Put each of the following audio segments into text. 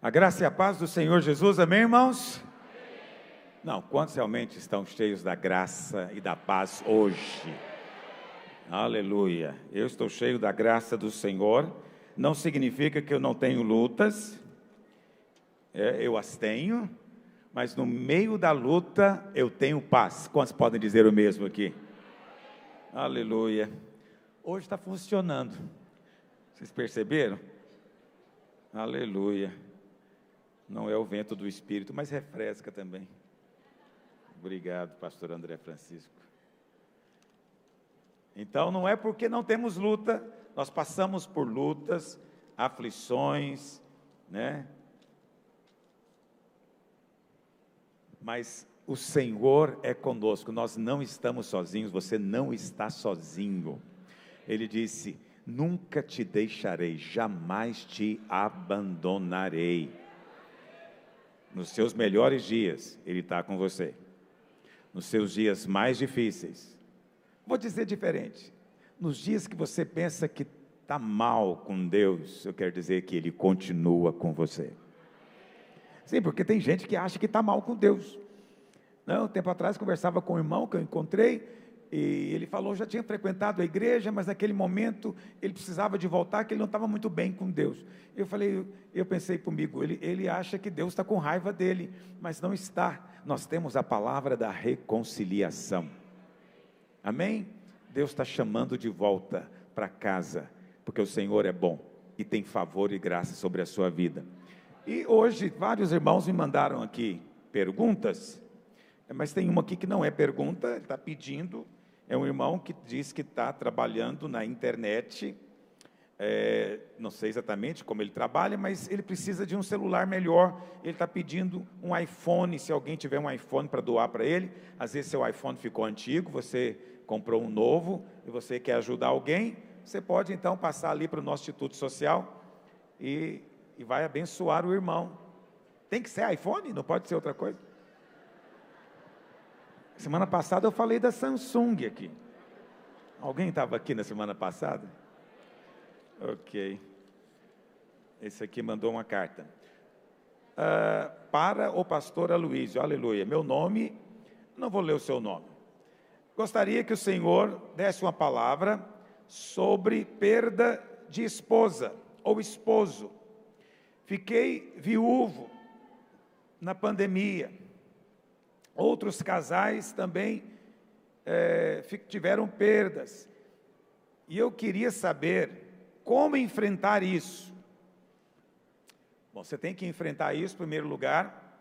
A graça e a paz do Senhor Jesus, amém, irmãos? Não, quantos realmente estão cheios da graça e da paz hoje? Aleluia, eu estou cheio da graça do Senhor, não significa que eu não tenho lutas, eu as tenho, mas no meio da luta eu tenho paz. Quantos podem dizer o mesmo aqui? Aleluia, hoje está funcionando, vocês perceberam? Aleluia. Não é o vento do Espírito, mas refresca também. Obrigado, pastor André Francisco. Então, não é porque não temos luta, nós passamos por lutas, aflições, né? Mas o Senhor é conosco, nós não estamos sozinhos, você não está sozinho. Ele disse: nunca te deixarei, jamais te abandonarei. Nos seus melhores dias, Ele está com você. Nos seus dias mais difíceis. Vou dizer diferente. Nos dias que você pensa que está mal com Deus, eu quero dizer que Ele continua com você. Sim, porque tem gente que acha que está mal com Deus. Não, um tempo atrás conversava com um irmão que eu encontrei, e ele falou, já tinha frequentado a igreja, mas naquele momento ele precisava de voltar, que ele não estava muito bem com Deus. Eu pensei comigo, ele acha que Deus está com raiva dele, mas não está. Nós temos a palavra da reconciliação. Amém? Deus está chamando de volta para casa, porque o Senhor é bom e tem favor e graça sobre a sua vida. E hoje vários irmãos me mandaram aqui perguntas, mas tem uma aqui que não é pergunta, ele está pedindo. É um irmão que diz que está trabalhando na internet, não sei exatamente como ele trabalha, mas ele precisa de um celular melhor, ele está pedindo um iPhone, se alguém tiver um iPhone para doar para ele, às vezes seu iPhone ficou antigo, você comprou um novo, e você quer ajudar alguém, você pode então passar ali para o nosso Instituto Social, e vai abençoar o irmão. Tem que ser iPhone? Não pode ser outra coisa? Semana passada eu falei da Samsung aqui. Alguém estava aqui na semana passada? Ok. Esse aqui mandou uma carta. Para o pastor Aloysio, aleluia. Meu nome, não vou ler o seu nome. Gostaria que o Senhor desse uma palavra sobre perda de esposa ou esposo. Fiquei viúvo na pandemia. Outros casais também tiveram perdas. E eu queria saber como enfrentar isso. Bom, você tem que enfrentar isso, em primeiro lugar,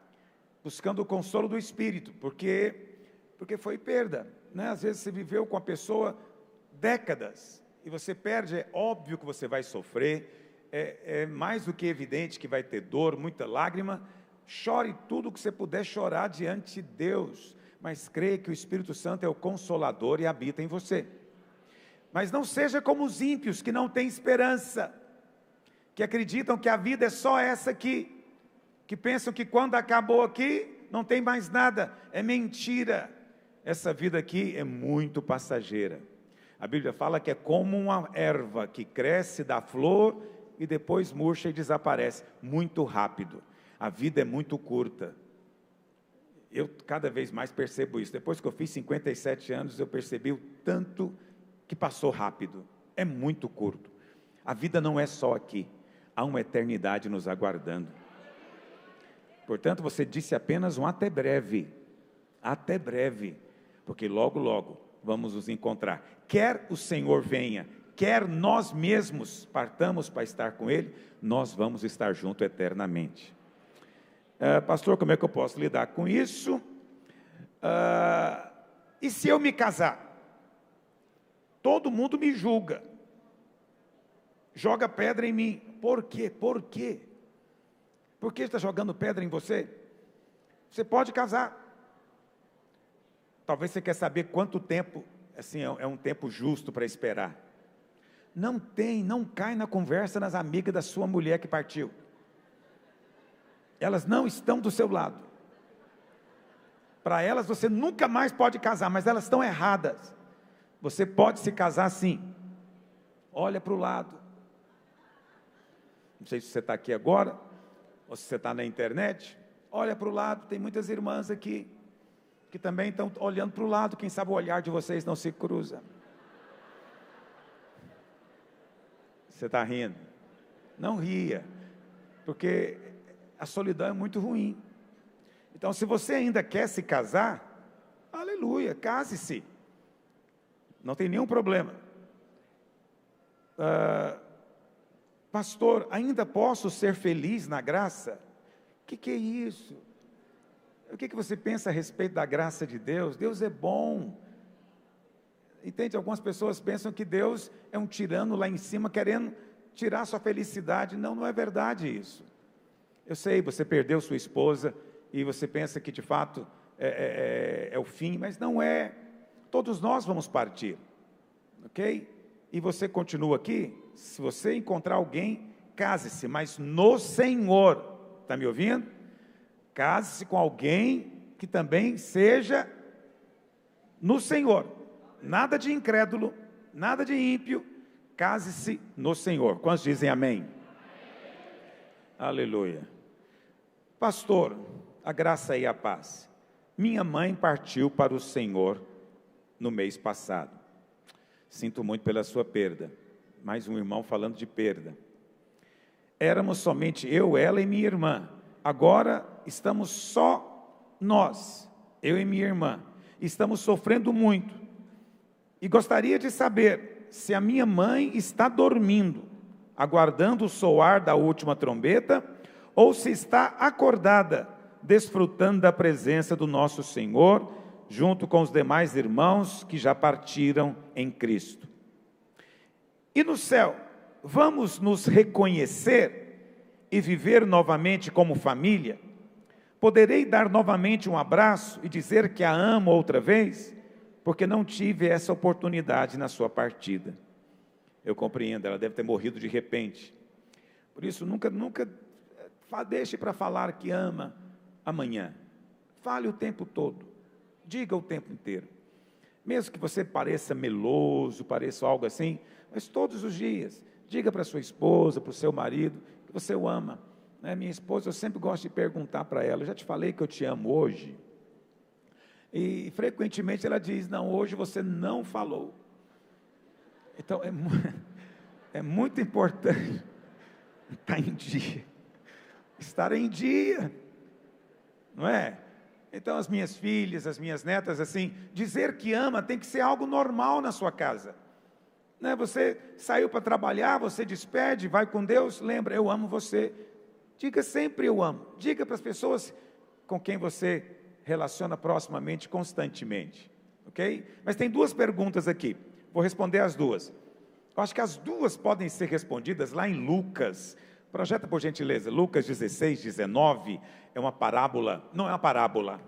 buscando o consolo do Espírito, porque foi perda, né? Às vezes você viveu com a pessoa décadas, e você perde, é óbvio que você vai sofrer, é mais do que evidente que vai ter dor, muita lágrima. Chore tudo o que você puder chorar diante de Deus, mas creia que o Espírito Santo é o Consolador e habita em você. Mas não seja como os ímpios que não têm esperança, que acreditam que a vida é só essa aqui, que pensam que quando acabou aqui, não tem mais nada. É mentira. Essa vida aqui é muito passageira. A Bíblia fala que é como uma erva que cresce, dá flor e depois murcha e desaparece, muito rápido. A vida é muito curta. Eu cada vez mais percebo isso. Depois que eu fiz 57 anos, eu percebi o tanto que passou rápido. É muito curto. A vida não é só aqui. Há uma eternidade nos aguardando. Portanto, você disse apenas um até breve. Até breve. Porque logo, logo vamos nos encontrar. Quer o Senhor venha, quer nós mesmos partamos para estar com Ele, nós vamos estar juntos eternamente. Pastor, como é que eu posso lidar com isso? E se eu me casar? Todo mundo me julga, joga pedra em mim. Por quê? Por quê? Por que está jogando pedra em você? Você pode casar. Talvez você quer saber quanto tempo, assim, é um tempo justo para esperar. Não cai na conversa nas amigas da sua mulher que partiu. Elas não estão do seu lado. Para elas você nunca mais pode casar, mas elas estão erradas. Você pode se casar sim. Olha para o lado. Não sei se você está aqui agora, ou se você está na internet, olha para o lado, tem muitas irmãs aqui, que também estão olhando para o lado, quem sabe o olhar de vocês não se cruza. Você está rindo? Não ria, porque a solidão é muito ruim. Então, se você ainda quer se casar, aleluia, case-se. Não tem nenhum problema. Pastor, ainda posso ser feliz na graça? O que é isso? O que você pensa a respeito da graça de Deus? Deus é bom. Entende? Algumas pessoas pensam que Deus é um tirano lá em cima, querendo tirar sua felicidade. Não, não é verdade isso. Eu sei, você perdeu sua esposa, e você pensa que de fato é o fim, mas não é. Todos nós vamos partir, ok? E você continua aqui. Se você encontrar alguém, case-se, mas no Senhor. Está me ouvindo? Case-se com alguém que também seja no Senhor. Nada de incrédulo, nada de ímpio. Case-se no Senhor. Quantos dizem amém? Amém. Aleluia. Pastor, a graça e a paz. Minha mãe partiu para o Senhor no mês passado. Sinto muito pela sua perda. Mais um irmão falando de perda. Éramos somente eu, ela e minha irmã. Agora estamos só nós, eu e minha irmã. Estamos sofrendo muito. E gostaria de saber se a minha mãe está dormindo, aguardando o soar da última trombeta, ou se está acordada, desfrutando da presença do nosso Senhor, junto com os demais irmãos que já partiram em Cristo. E no céu, vamos nos reconhecer e viver novamente como família? Poderei dar novamente um abraço e dizer que a amo outra vez? Porque não tive essa oportunidade na sua partida. Eu compreendo, ela deve ter morrido de repente. Por isso, nunca deixe para falar que ama amanhã. Fale o tempo todo. Diga o tempo inteiro. Mesmo que você pareça meloso, pareça algo assim, mas todos os dias, diga para sua esposa, para o seu marido, que você o ama. Minha esposa, eu sempre gosto de perguntar para ela, eu já te falei que eu te amo hoje? E frequentemente ela diz, não, hoje você não falou. Então é muito importante estar em dia, estar em dia, não é? Então as minhas filhas, as minhas netas, assim, dizer que ama tem que ser algo normal na sua casa. Você saiu para trabalhar, você despede, vai com Deus, lembra, eu amo você. Diga sempre eu amo. Diga para as pessoas com quem você relaciona proximamente, constantemente. Ok? Mas tem duas perguntas aqui. Vou responder as duas. Eu acho que as duas podem ser respondidas lá em Lucas. Projeta por gentileza. Lucas 16, 19. É uma parábola. Não é uma parábola.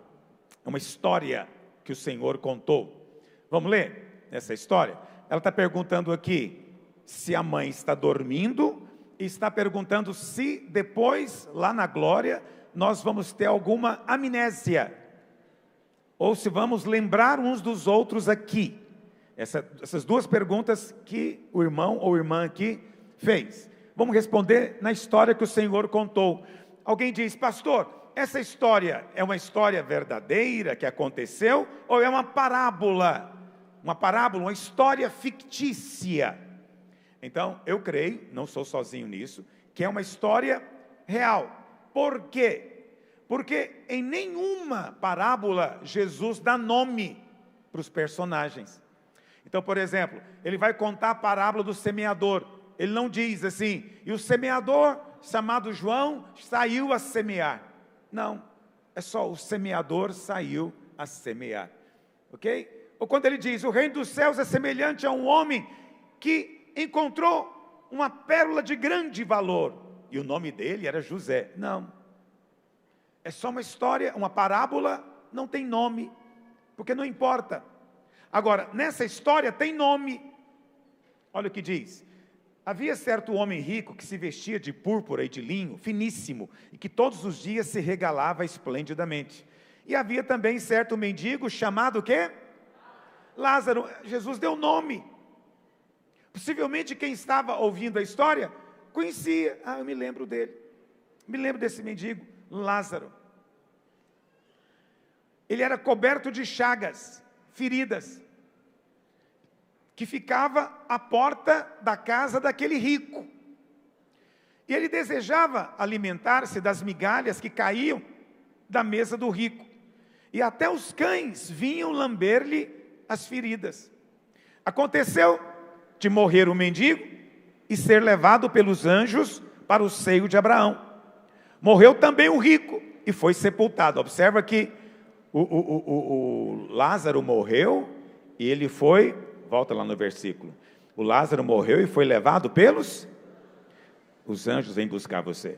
É uma história que o Senhor contou. Vamos ler essa história? Ela está perguntando aqui se a mãe está dormindo e está perguntando se depois, lá na glória, nós vamos ter alguma amnésia, ou se vamos lembrar uns dos outros aqui. Essas duas perguntas que o irmão ou irmã aqui fez. Vamos responder na história que o Senhor contou. Alguém diz, pastor, essa história é uma história verdadeira que aconteceu, ou é uma parábola? Uma história fictícia. Então, eu creio, não sou sozinho nisso, que é uma história real. Por quê? Porque em nenhuma parábola Jesus dá nome para os personagens. Então, por exemplo, ele vai contar a parábola do semeador. Ele não diz assim, e o semeador, chamado João, saiu a semear. Não, é só o semeador saiu a semear. Ok? Ou quando ele diz, o reino dos céus é semelhante a um homem que encontrou uma pérola de grande valor, e o nome dele era José. Não, é só uma história, uma parábola, não tem nome, porque não importa. Agora, nessa história tem nome. Olha o que diz. Havia certo homem rico que se vestia de púrpura e de linho, finíssimo, e que todos os dias se regalava esplendidamente. E havia também certo mendigo chamado o quê? Lázaro. Jesus deu nome. Possivelmente quem estava ouvindo a história conhecia. Eu me lembro dele. Me lembro desse mendigo, Lázaro. Ele era coberto de chagas, feridas, que ficava à porta da casa daquele rico. E ele desejava alimentar-se das migalhas que caíam da mesa do rico. E até os cães vinham lamber-lhe as feridas. Aconteceu de morrer o mendigo e ser levado pelos anjos para o seio de Abraão. Morreu também o rico e foi sepultado. Observa que o Lázaro morreu e ele foi, volta lá no versículo. O Lázaro morreu e foi levado pelos... Os anjos vêm buscar você.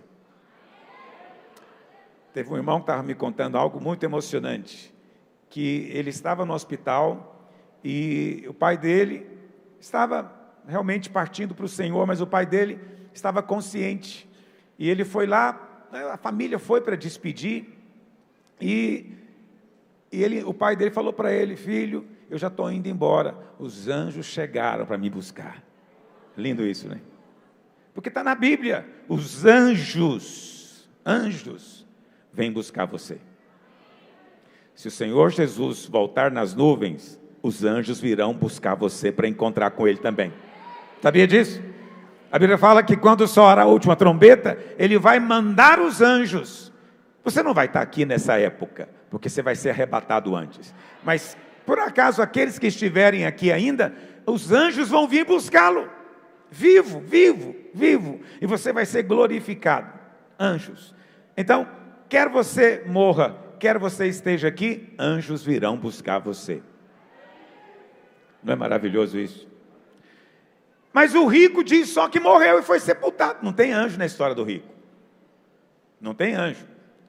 Teve um irmão que estava me contando algo muito emocionante, que ele estava no hospital e o pai dele estava realmente partindo para o Senhor, mas o pai dele estava consciente. E ele foi lá, a família foi para despedir, e o pai dele falou para ele: filho, eu já estou indo embora, os anjos chegaram para me buscar. Lindo isso, né? Porque está na Bíblia, os anjos vêm buscar você. Se o Senhor Jesus voltar nas nuvens, os anjos virão buscar você para encontrar com Ele também. Sabia disso? A Bíblia fala que quando soar a última trombeta, Ele vai mandar os anjos. Você não vai estar aqui nessa época, porque você vai ser arrebatado antes. Mas, por acaso, aqueles que estiverem aqui ainda, os anjos vão vir buscá-lo. Vivo. E você vai ser glorificado. Anjos. Então, quer você morra, quer você esteja aqui, anjos virão buscar você. Não é maravilhoso isso? Mas o rico diz só que morreu e foi sepultado. Não tem anjo na história do rico. Não tem anjo.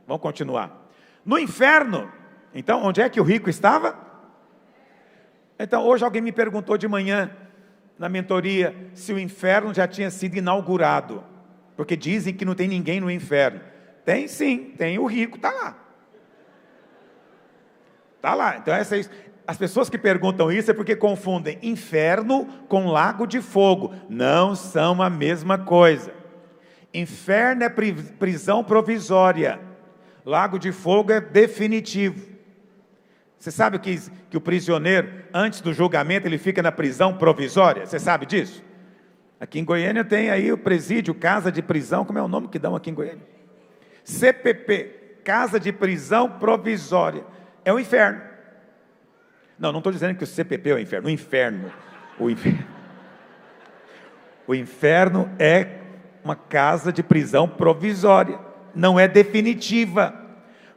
Vamos continuar. No inferno, então, onde é que o rico estava? Então, hoje alguém me perguntou de manhã, na mentoria, se o inferno já tinha sido inaugurado. Porque dizem que não tem ninguém no inferno. Tem sim, tem o rico, está lá. Está lá. Então, as pessoas que perguntam isso é porque confundem inferno com lago de fogo. Não são a mesma coisa. Inferno é prisão provisória. Lago de fogo é definitivo. Você sabe que o prisioneiro, antes do julgamento, ele fica na prisão provisória? Você sabe disso? Aqui em Goiânia tem aí o presídio, casa de prisão, como é o nome que dão aqui em Goiânia? CPP, casa de prisão provisória. É o inferno. Não estou dizendo que o CPP é o inferno. O inferno é uma casa de prisão provisória. Não é definitiva.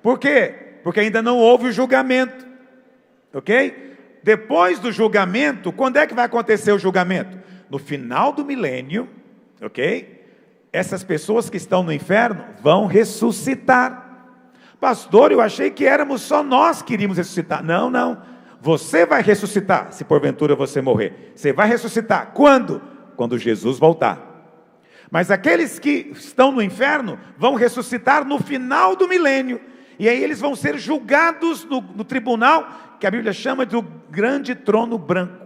Por quê? Porque ainda não houve o julgamento. Ok? Depois do julgamento, quando é que vai acontecer o julgamento? No final do milênio, ok? Essas pessoas que estão no inferno vão ressuscitar. Pastor, eu achei que éramos só nós que iríamos ressuscitar. Não. Você vai ressuscitar, se porventura você morrer. Você vai ressuscitar. Quando? Quando Jesus voltar. Mas aqueles que estão no inferno vão ressuscitar no final do milênio. E aí eles vão ser julgados no tribunal, que a Bíblia chama de o grande trono branco.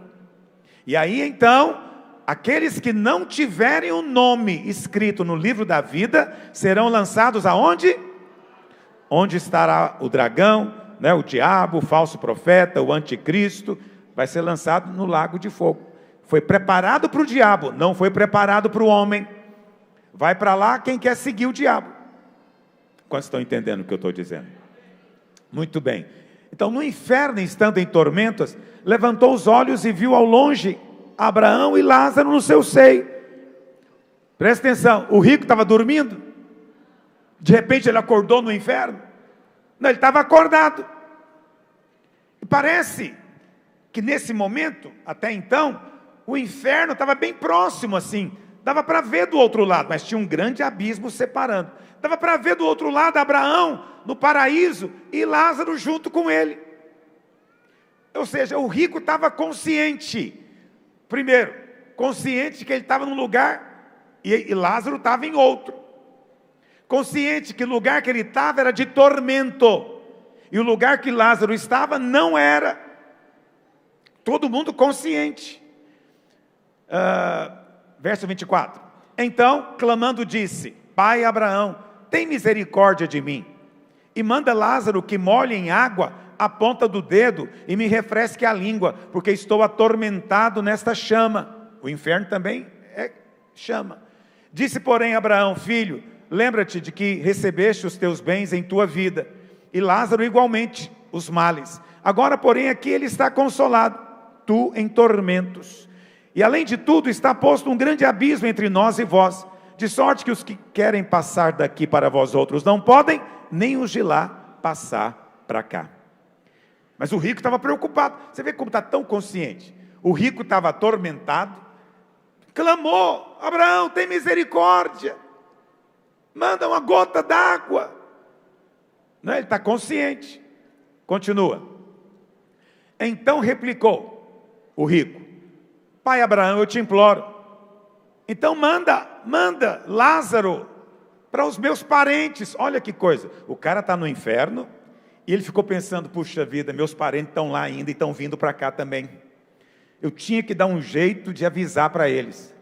E aí então, aqueles que não tiverem o nome escrito no livro da vida, serão lançados aonde? Onde estará o dragão, né, o diabo, o falso profeta, o anticristo, vai ser lançado no lago de fogo. Foi preparado para o diabo, não foi preparado para o homem. Vai para lá quem quer seguir o diabo. Quantos estão entendendo o que eu estou dizendo? Muito bem. Então, no inferno, estando em tormentas, levantou os olhos e viu ao longe Abraão e Lázaro no seu seio. Presta atenção, o rico estava dormindo? De repente ele acordou no inferno? Não, ele estava acordado. E parece que nesse momento, até então, o inferno estava bem próximo assim. Dava para ver do outro lado, mas tinha um grande abismo separando. Dava para ver do outro lado Abraão no paraíso e Lázaro junto com ele. Ou seja, o rico estava consciente. Primeiro, consciente que ele estava num lugar e Lázaro estava em outro. Consciente que o lugar que ele estava era de tormento. E o lugar que Lázaro estava não era. Todo mundo consciente. Verso 24. Então, clamando, disse: Pai Abraão, tem misericórdia de mim, e manda Lázaro que molhe em água a ponta do dedo e me refresque a língua, porque estou atormentado nesta chama. O inferno também é chama. Disse, porém, Abraão: filho, lembra-te de que recebeste os teus bens em tua vida, e Lázaro igualmente os males. Agora, porém, aqui ele está consolado, tu em tormentos. E além de tudo, está posto um grande abismo entre nós e vós, de sorte que os que querem passar daqui para vós outros não podem, nem os de lá passar para cá. Mas o rico estava preocupado. Você vê como está tão consciente. O rico estava atormentado, clamou: Abraão, tem misericórdia, manda uma gota d'água. Não, ele está consciente. Continua. Então replicou o rico: pai Abraão, eu te imploro, então manda Lázaro para os meus parentes. Olha que coisa, o cara está no inferno, e ele ficou pensando: puxa vida, meus parentes estão lá ainda e estão vindo para cá também. Eu tinha que dar um jeito de avisar para eles.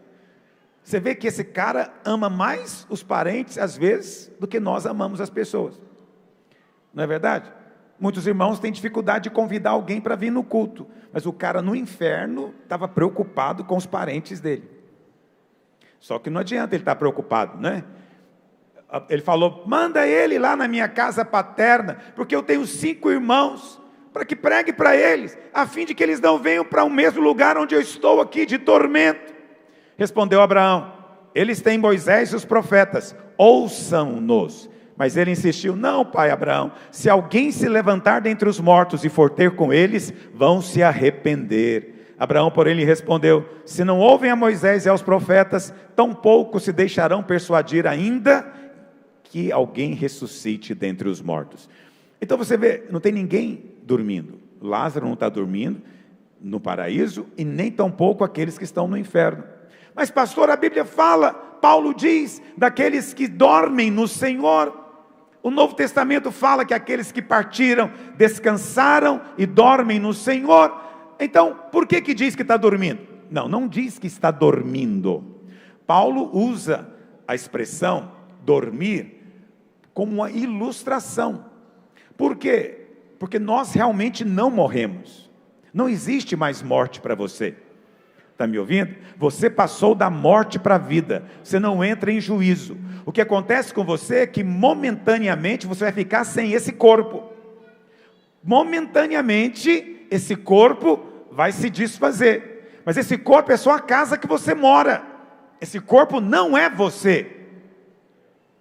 Você vê que esse cara ama mais os parentes, às vezes, do que nós amamos as pessoas. Não é verdade? Muitos irmãos têm dificuldade de convidar alguém para vir no culto, mas o cara no inferno estava preocupado com os parentes dele. Só que não adianta ele estar preocupado, né? Ele falou: manda ele lá na minha casa paterna, porque eu tenho 5 irmãos, para que pregue para eles, a fim de que eles não venham para o mesmo lugar onde eu estou aqui de tormento. Respondeu Abraão: eles têm Moisés e os profetas, ouçam-nos. Mas ele insistiu: não, pai Abraão, se alguém se levantar dentre os mortos e for ter com eles, vão se arrepender. Abraão, porém, lhe respondeu: se não ouvem a Moisés e aos profetas, tampouco se deixarão persuadir, ainda que alguém ressuscite dentre os mortos. Então você vê, não tem ninguém dormindo. Lázaro não está dormindo no paraíso, e nem tampouco aqueles que estão no inferno. Mas pastor, a Bíblia fala, Paulo diz, daqueles que dormem no Senhor. O Novo Testamento fala que aqueles que partiram, descansaram e dormem no Senhor. Então, por que diz que está dormindo? Não diz que está dormindo. Paulo usa a expressão dormir como uma ilustração. Por quê? Porque nós realmente não morremos. Não existe mais morte para você. Está me ouvindo? Você passou da morte para a vida. Você não entra em juízo. O que acontece com você é que momentaneamente você vai ficar sem esse corpo. Momentaneamente esse corpo vai se desfazer. Mas esse corpo é só a casa que você mora. Esse corpo não é você.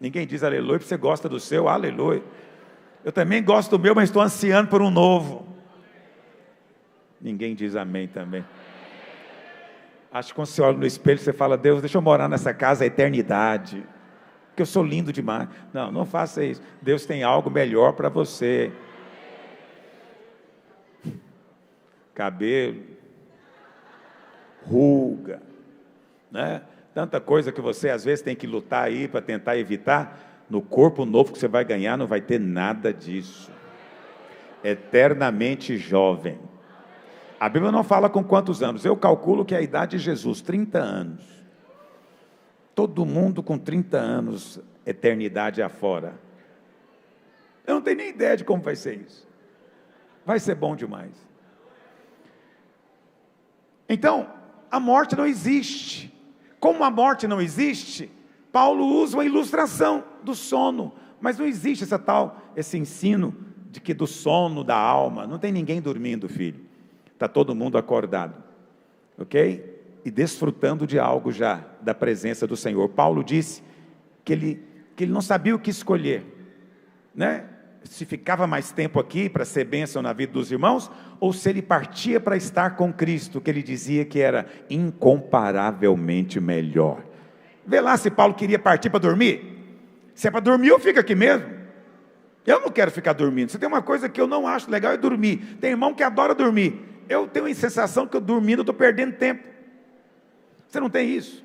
Ninguém diz aleluia, porque você gosta do seu, aleluia. Eu também gosto do meu, mas estou ansiando por um novo. Ninguém diz amém também. Acho que quando você olha no espelho, você fala: Deus, deixa eu morar nessa casa a eternidade, porque eu sou lindo demais. Não faça isso. Deus tem algo melhor para você. Cabelo, ruga, né? Tanta coisa que você às vezes tem que lutar aí para tentar evitar. No corpo novo que você vai ganhar não vai ter nada disso. Eternamente jovem. A Bíblia não fala com quantos anos. Eu calculo que a idade de Jesus, 30 anos. Todo mundo com 30 anos, eternidade afora. Eu não tenho nem ideia de como vai ser isso. Vai ser bom demais. Então, a morte não existe. Como a morte não existe, Paulo usa uma ilustração do sono. Mas não existe esse ensino de que do sono da alma. Não tem ninguém dormindo, filho. Está todo mundo acordado, ok? E desfrutando de algo já, da presença do Senhor. Paulo disse que ele não sabia o que escolher, né? Se ficava mais tempo aqui para ser bênção na vida dos irmãos, ou se ele partia para estar com Cristo, que ele dizia que era incomparavelmente melhor. Vê lá se Paulo queria partir para dormir. Se é para dormir, eu fico aqui mesmo. Eu não quero ficar dormindo. Se tem uma coisa que eu não acho legal, é dormir. Tem irmão que adora dormir. Eu tenho a sensação que eu dormindo, eu estou perdendo tempo. Você não tem isso?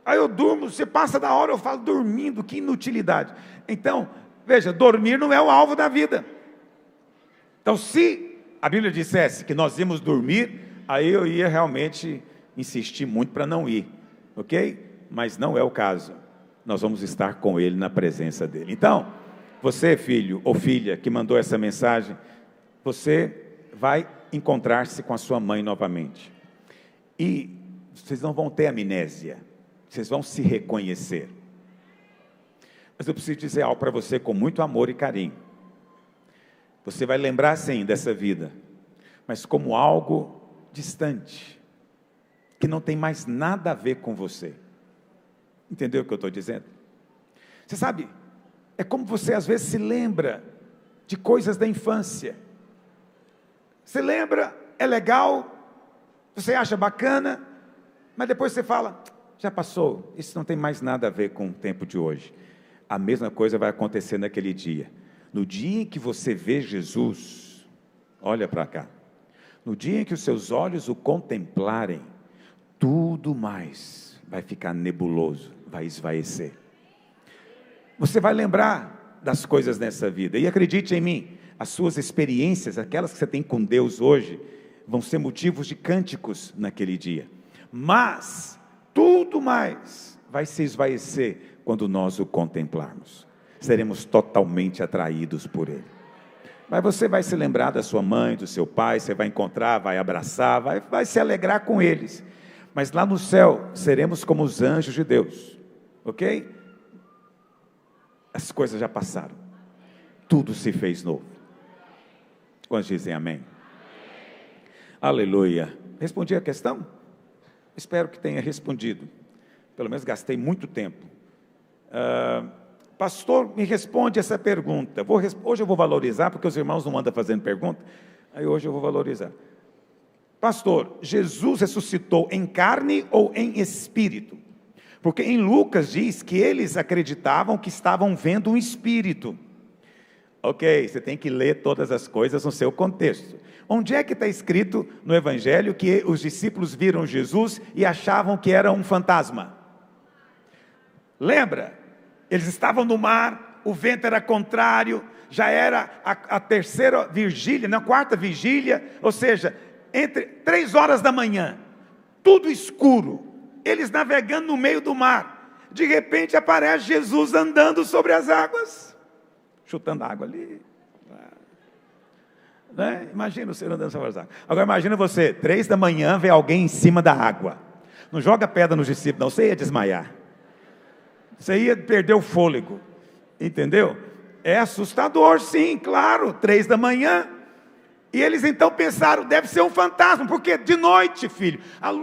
Aí eu durmo, você passa da hora, eu falo dormindo, que inutilidade. Então, veja, dormir não é o alvo da vida. Então, se a Bíblia dissesse que nós íamos dormir, aí eu ia realmente insistir muito para não ir, ok? Mas não é o caso. nós vamos estar com Ele na presença dEle. Então, você, filho ou filha que mandou essa mensagem, você vai encontrar-se com a sua mãe novamente. E vocês não vão ter amnésia, vocês vão se reconhecer. Mas eu preciso dizer algo para você com muito amor e carinho. Você vai lembrar sim dessa vida, mas como algo distante, que não tem mais nada a ver com você. Entendeu o que eu estou dizendo? Você sabe, é como você às vezes se lembra de coisas da infância. Você lembra, é legal, você acha bacana, mas depois você fala, já passou, isso não tem mais nada a ver com o tempo de hoje. A mesma coisa vai acontecer naquele dia. No dia em que você vê Jesus, olha para cá, no dia em que os seus olhos o contemplarem, tudo mais vai ficar nebuloso, vai esvaecer. Você vai lembrar das coisas nessa vida, e acredite em mim, as suas experiências, aquelas que você tem com Deus hoje, vão ser motivos de cânticos naquele dia. Mas, tudo mais vai se esvaecer quando nós o contemplarmos. Seremos totalmente atraídos por Ele. Mas você vai se lembrar da sua mãe, do seu pai, você vai encontrar, vai abraçar, vai se alegrar com eles. Mas lá no céu, seremos como os anjos de Deus. Ok? As coisas já passaram. Tudo se fez novo. Quantos dizem amém? Aleluia. Respondi a questão? Espero que tenha respondido. Pelo menos gastei muito tempo. Pastor, me responde essa pergunta. Hoje eu vou valorizar, porque os irmãos não andam fazendo pergunta. Aí hoje eu vou valorizar. Pastor, Jesus ressuscitou em carne ou em espírito? Porque em Lucas diz que eles acreditavam que estavam vendo um espírito. Ok, você tem que ler todas as coisas no seu contexto. Onde é que está escrito no Evangelho que os discípulos viram Jesus e achavam que era um fantasma? Lembra? Eles estavam no mar, o vento era contrário, já era a terceira vigília, não, a quarta vigília, ou seja, entre 3 horas da manhã, tudo escuro, eles navegando no meio do mar, de repente aparece Jesus andando sobre as águas, chutando água ali, né? Imagina o Senhor andando sobre as águas. Agora imagina você, 3 da manhã, vê alguém em cima da água, não joga pedra nos discípulos não, você ia desmaiar, você ia perder o fôlego, entendeu? É assustador, sim, claro, 3 da manhã, e eles então pensaram, deve ser um fantasma, porque de noite, filho,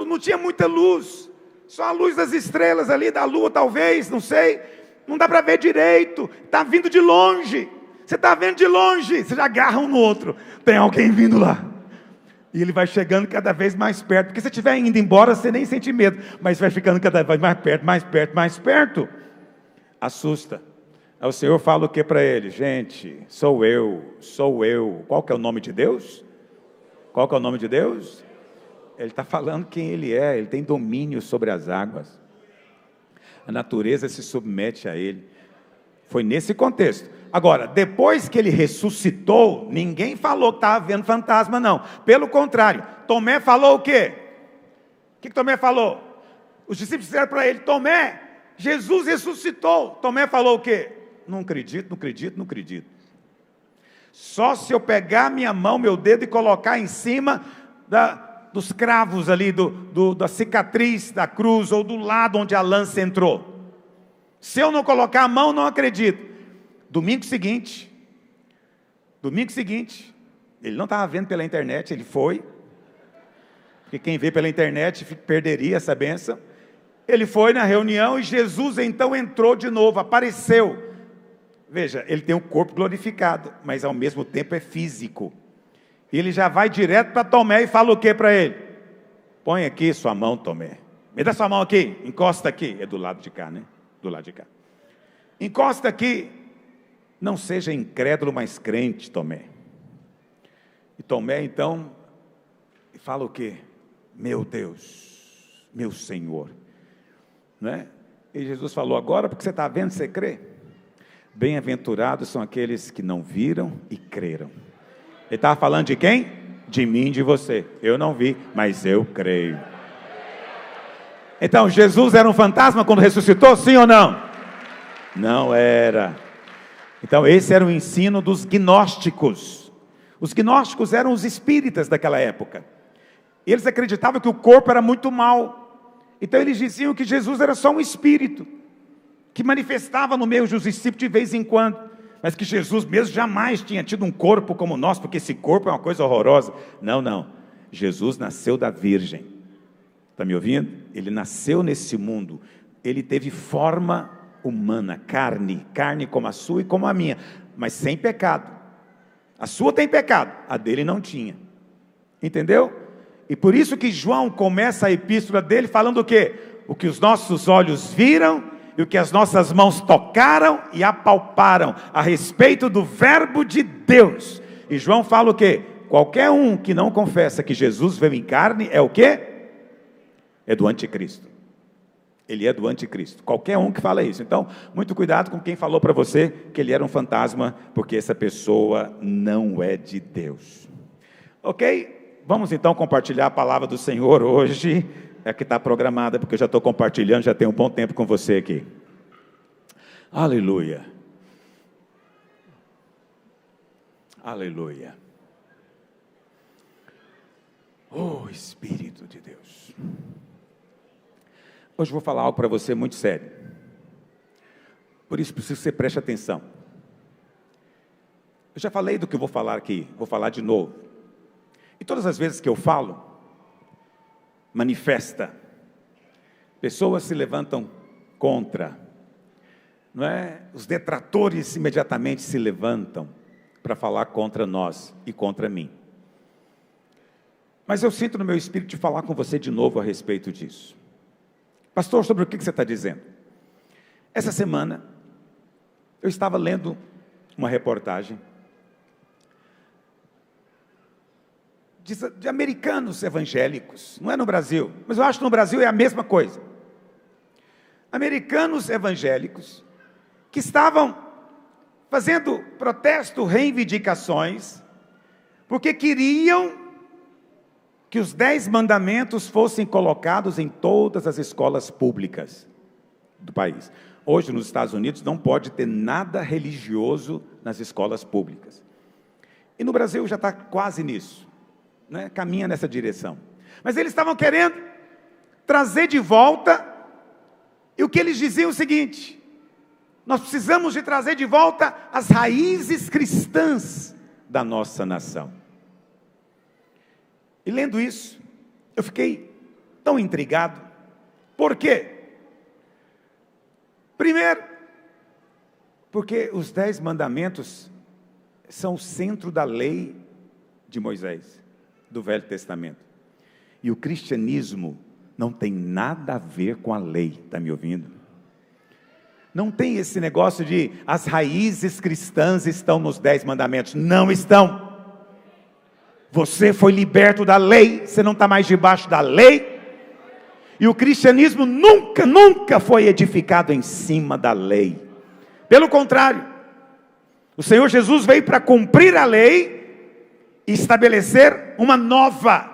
não tinha muita luz, só a luz das estrelas ali, da lua talvez, não sei, não dá para ver direito, está vindo de longe, você está vendo de longe, você já agarra um no outro, tem alguém vindo lá, e ele vai chegando cada vez mais perto, porque se estiver indo embora, você nem sente medo, mas vai ficando cada vez mais perto, mais perto, mais perto, assusta. Aí o Senhor fala o que para ele? Gente, sou eu. Qual que é o nome de Deus? Qual que é o nome de Deus? Ele está falando quem Ele é, Ele tem domínio sobre as águas. A natureza se submete a Ele. Foi nesse contexto. Agora, depois que Ele ressuscitou, ninguém falou que estava vendo fantasma, não. Pelo contrário, Tomé falou o quê? O que Tomé falou? Os discípulos disseram para ele, Tomé, Jesus ressuscitou. Tomé falou o quê? Não acredito. Só se eu pegar minha mão, meu dedo e colocar em cima dos cravos ali, da cicatriz da cruz, ou do lado onde a lança entrou. Se eu não colocar a mão, não acredito. Domingo seguinte, ele não estava vendo pela internet, ele foi, porque quem vê pela internet perderia essa bênção. Ele foi na reunião e Jesus então entrou de novo, apareceu. Veja, ele tem um corpo glorificado, mas ao mesmo tempo é físico. E ele já vai direto para Tomé e fala o que para ele? Põe aqui sua mão, Tomé. Me dá sua mão aqui, encosta aqui. É do lado de cá, né? Do lado de cá. Encosta aqui. Não seja incrédulo, mas crente, Tomé. E Tomé então fala o que? Meu Deus, meu Senhor. Né? E Jesus falou, agora porque você está vendo, você crê? Bem-aventurados são aqueles que não viram e creram. Ele estava falando de quem? De mim e de você. Eu não vi, mas eu creio. Então, Jesus era um fantasma quando ressuscitou? Sim ou não? Não era. Então esse era o ensino dos gnósticos. Os gnósticos eram os espíritas daquela época. Eles acreditavam que o corpo era muito mau. Então eles diziam que Jesus era só um espírito, que manifestava no meio dos discípulos de vez em quando, mas que Jesus mesmo jamais tinha tido um corpo como o nosso, porque esse corpo é uma coisa horrorosa. Não. Jesus nasceu da Virgem. Está me ouvindo? Ele nasceu nesse mundo. Ele teve forma humana, carne como a sua e como a minha, mas sem pecado. A sua tem pecado, a dele não tinha. Entendeu? E por isso que João começa a epístola dele falando o quê? O que os nossos olhos viram e o que as nossas mãos tocaram e apalparam a respeito do verbo de Deus. E João fala o quê? Qualquer um que não confessa que Jesus veio em carne é o quê? É do anticristo. Ele é do anticristo. Qualquer um que fala isso. Então, muito cuidado com quem falou para você que ele era um fantasma, porque essa pessoa não é de Deus. Ok? Vamos então compartilhar a palavra do Senhor hoje. É que está programada, porque eu já estou compartilhando, já tenho um bom tempo com você aqui. Aleluia. Aleluia. Oh, Espírito de Deus. Hoje eu vou falar algo para você muito sério. Por isso preciso que você preste atenção. Eu já falei do que eu vou falar aqui, vou falar de novo. E todas as vezes que eu falo, manifesta. Pessoas se levantam contra, não é? Os detratores imediatamente se levantam para falar contra nós e contra mim. Mas eu sinto no meu espírito de falar com você de novo a respeito disso. Pastor, sobre o que você está dizendo? Essa semana, eu estava lendo uma reportagem de americanos evangélicos, não é no Brasil, mas eu acho que no Brasil é a mesma coisa. Americanos evangélicos que estavam fazendo protesto, reivindicações, porque queriam que os 10 mandamentos fossem colocados em todas as escolas públicas do país. Hoje, nos Estados Unidos, não pode ter nada religioso nas escolas públicas. E no Brasil já está quase nisso, né? Caminha nessa direção. Mas eles estavam querendo trazer de volta, e o que eles diziam é o seguinte: nós precisamos de trazer de volta as raízes cristãs da nossa nação. E lendo isso, eu fiquei tão intrigado. Por quê? Primeiro, porque os 10 mandamentos são o centro da lei de Moisés, do Velho Testamento. E o cristianismo não tem nada a ver com a lei, está me ouvindo? Não tem esse negócio de as raízes cristãs estão nos 10 mandamentos. Não estão. Você foi liberto da lei, você não está mais debaixo da lei. E o cristianismo nunca foi edificado em cima da lei. Pelo contrário, o Senhor Jesus veio para cumprir a lei e estabelecer uma nova.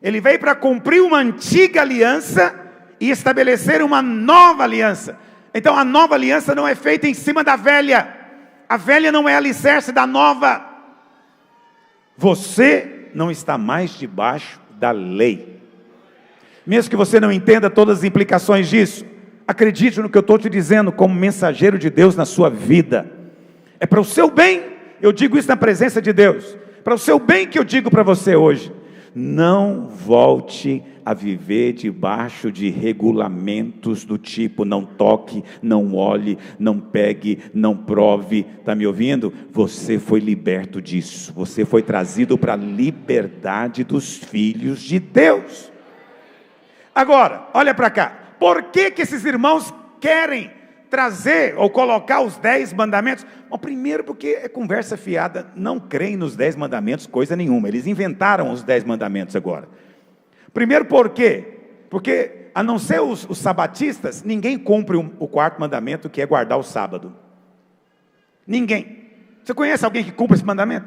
Ele veio para cumprir uma antiga aliança e estabelecer uma nova aliança. Então a nova aliança não é feita em cima da velha. A velha não é alicerce da nova. Você não está mais debaixo da lei. Mesmo que você não entenda todas as implicações disso, acredite no que eu estou te dizendo como mensageiro de Deus na sua vida. É para o seu bem, eu digo isso na presença de Deus. Para o seu bem que eu digo para você hoje. Não volte a viver debaixo de regulamentos do tipo não toque, não olhe, não pegue, não prove. Está me ouvindo? Você foi liberto disso. Você foi trazido para a liberdade dos filhos de Deus. Agora, olha para cá. Por que esses irmãos querem trazer ou colocar os 10 mandamentos? Bom, primeiro porque é conversa fiada, não creem nos 10 mandamentos coisa nenhuma, eles inventaram os 10 mandamentos agora. Primeiro por quê? Porque a não ser os sabatistas, ninguém cumpre o 4º mandamento, que é guardar o sábado. Ninguém. Você conhece alguém que cumpre esse mandamento?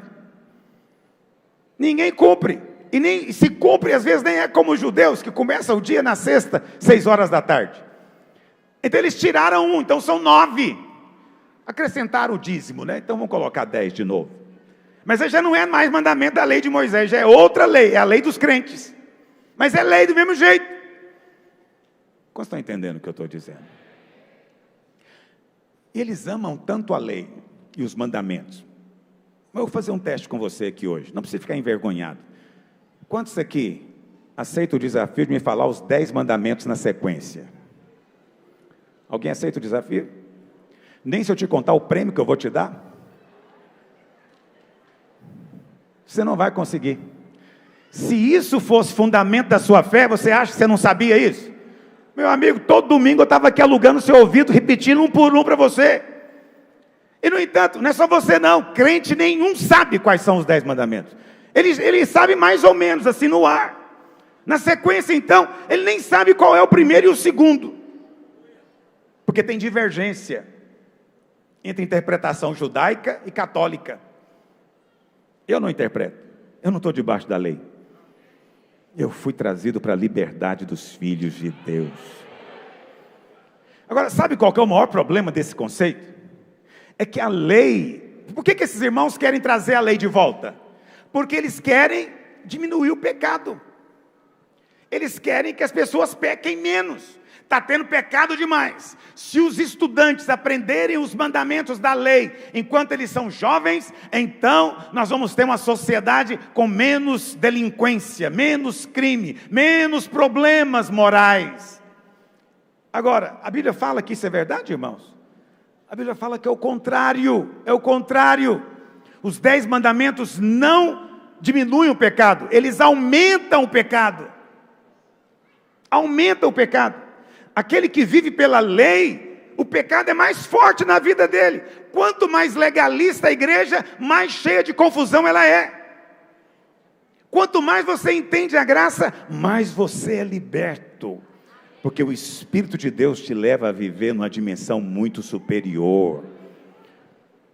Ninguém cumpre. E nem se cumpre, às vezes nem é como os judeus, que começam o dia na sexta, 6 horas da tarde. Então eles tiraram um, então são 9. Acrescentaram o dízimo, né? Então vamos colocar 10 de novo. Mas aí já não é mais mandamento da lei de Moisés, já é outra lei, é a lei dos crentes. Mas é lei do mesmo jeito. Quantos estão entendendo o que eu estou dizendo? Eles amam tanto a lei e os mandamentos. Eu vou fazer um teste com você aqui hoje, não precisa ficar envergonhado. Quantos aqui aceitam o desafio de me falar os 10 mandamentos na sequência? Alguém aceita o desafio? Nem se eu te contar o prêmio que eu vou te dar? Você não vai conseguir. Se isso fosse fundamento da sua fé, você acha que você não sabia isso? Meu amigo, todo domingo eu estava aqui alugando o seu ouvido, repetindo um por um para você. E no entanto, não é só você não, crente nenhum sabe quais são os 10 mandamentos. Ele sabe mais ou menos, assim no ar. Na sequência então, ele nem sabe qual é o primeiro e o segundo. Porque tem divergência entre interpretação judaica e católica. Eu não interpreto, eu não estou debaixo da lei. Eu fui trazido para a liberdade dos filhos de Deus. Agora, sabe qual que é o maior problema desse conceito? É que a lei... Por que esses irmãos querem trazer a lei de volta? Porque eles querem diminuir o pecado. Eles querem que as pessoas pequem menos. Está tendo pecado demais. Se os estudantes aprenderem os mandamentos da lei enquanto eles são jovens, então nós vamos ter uma sociedade com menos delinquência, menos crime, menos problemas morais. Agora, a Bíblia fala que isso é verdade, irmãos? A Bíblia fala que é o contrário, é o contrário. Os 10 mandamentos não diminuem o pecado, eles aumentam o pecado. Aumentam o pecado. Aquele que vive pela lei, o pecado é mais forte na vida dele. Quanto mais legalista a igreja, mais cheia de confusão ela é. Quanto mais você entende a graça, mais você é liberto. Porque o Espírito de Deus te leva a viver numa dimensão muito superior.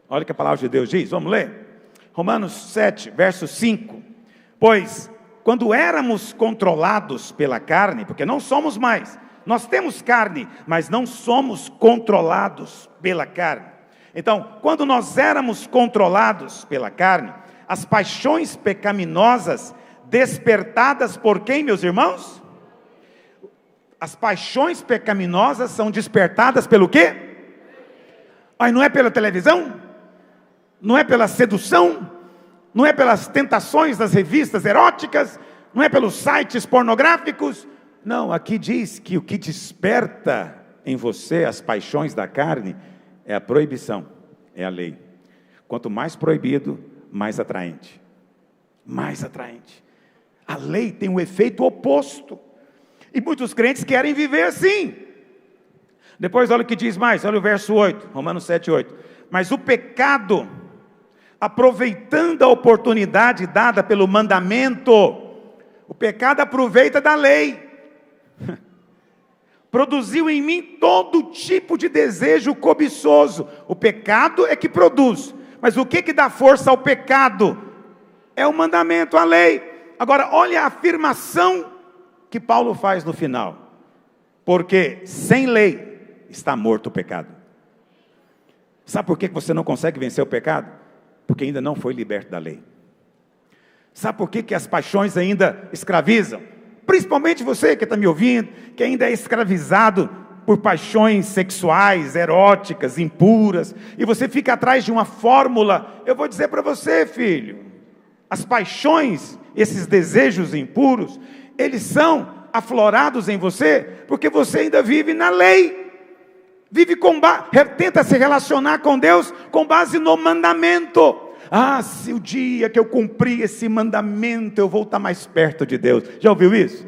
Olha o que a palavra de Deus diz, vamos ler? Romanos 7, verso 5. Pois, quando éramos controlados pela carne, porque não somos mais, nós temos carne, mas não somos controlados pela carne. Então, quando nós éramos controlados pela carne, as paixões pecaminosas despertadas por quem, meus irmãos? As paixões pecaminosas são despertadas pelo quê? Mas não é pela televisão? Não é pela sedução? Não é pelas tentações das revistas eróticas? Não é pelos sites pornográficos? Não, aqui diz que o que desperta em você as paixões da carne é a proibição, é a lei. Quanto mais proibido, mais atraente. Mais atraente. A lei tem um efeito oposto. E muitos crentes querem viver assim. Depois olha o que diz mais, olha o verso 8, Romanos 7, 8. Mas o pecado, aproveitando a oportunidade dada pelo mandamento, o pecado aproveita da lei. Produziu em mim todo tipo de desejo cobiçoso. O pecado é que produz. Mas o que dá força ao pecado? É o mandamento, a lei. Agora, olha a afirmação que Paulo faz no final. Porque sem lei está morto o pecado. Sabe por que você não consegue vencer o pecado? Porque ainda não foi liberto da lei. Sabe por que as paixões ainda escravizam? Principalmente você que está me ouvindo, que ainda é escravizado por paixões sexuais, eróticas, impuras, e você fica atrás de uma fórmula. Eu vou dizer para você, filho, as paixões, esses desejos impuros, eles são aflorados em você, porque você ainda vive na lei, vive tenta se relacionar com Deus com base no mandamento. Ah, se o dia que eu cumprir esse mandamento, eu vou estar mais perto de Deus. Já ouviu isso?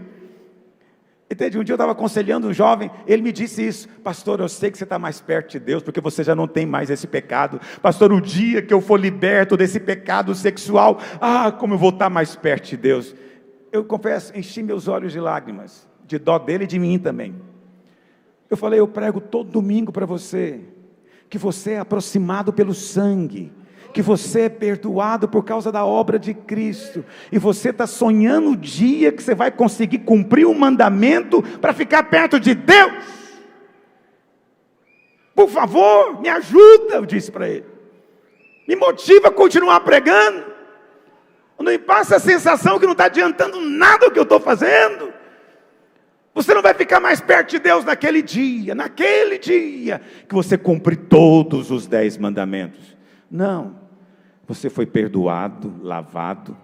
Entende? Um dia eu estava aconselhando um jovem, ele me disse isso: pastor, eu sei que você está mais perto de Deus, porque você já não tem mais esse pecado. Pastor, o dia que eu for liberto desse pecado sexual, como eu vou estar mais perto de Deus. Eu confesso, enchi meus olhos de lágrimas, de dó dele e de mim também. Eu falei, eu prego todo domingo para você, que você é aproximado pelo sangue, que você é perdoado por causa da obra de Cristo, e você está sonhando o dia que você vai conseguir cumprir o mandamento para ficar perto de Deus. Por favor, me ajuda, eu disse para ele. Me motiva a continuar pregando. Não me passa a sensação que não está adiantando nada o que eu estou fazendo. Você não vai ficar mais perto de Deus naquele dia que você cumpre todos os 10 mandamentos. Não, você foi perdoado, lavado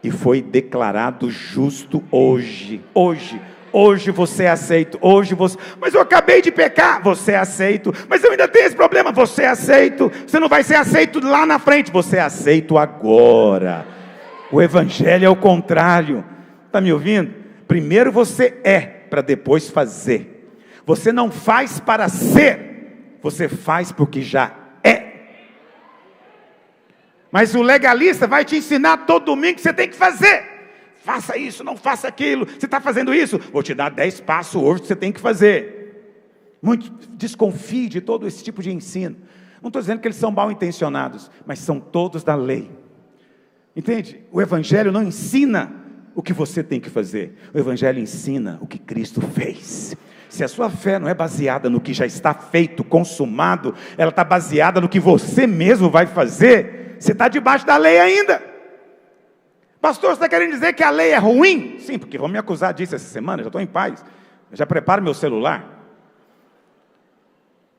e foi declarado justo hoje. Hoje você é aceito, mas eu acabei de pecar, você é aceito, mas eu ainda tenho esse problema, você é aceito. Você não vai ser aceito lá na frente, você é aceito agora. O evangelho é o contrário, está me ouvindo? Primeiro você é, para depois fazer. Você não faz para ser, você faz porque já é. Mas o legalista vai te ensinar todo domingo que você tem que fazer. Faça isso, não faça aquilo. Você está fazendo isso? Vou te dar 10 passos hoje que você tem que fazer. Muito desconfie de todo esse tipo de ensino. Não estou dizendo que eles são mal intencionados, mas são todos da lei. Entende? O evangelho não ensina o que você tem que fazer. O evangelho ensina o que Cristo fez. Se a sua fé não é baseada no que já está feito, consumado, ela está baseada no que você mesmo vai fazer, você está debaixo da lei ainda. Pastor, você está querendo dizer que a lei é ruim? Sim, porque vão me acusar disso essa semana, já estou em paz. Eu já preparo meu celular.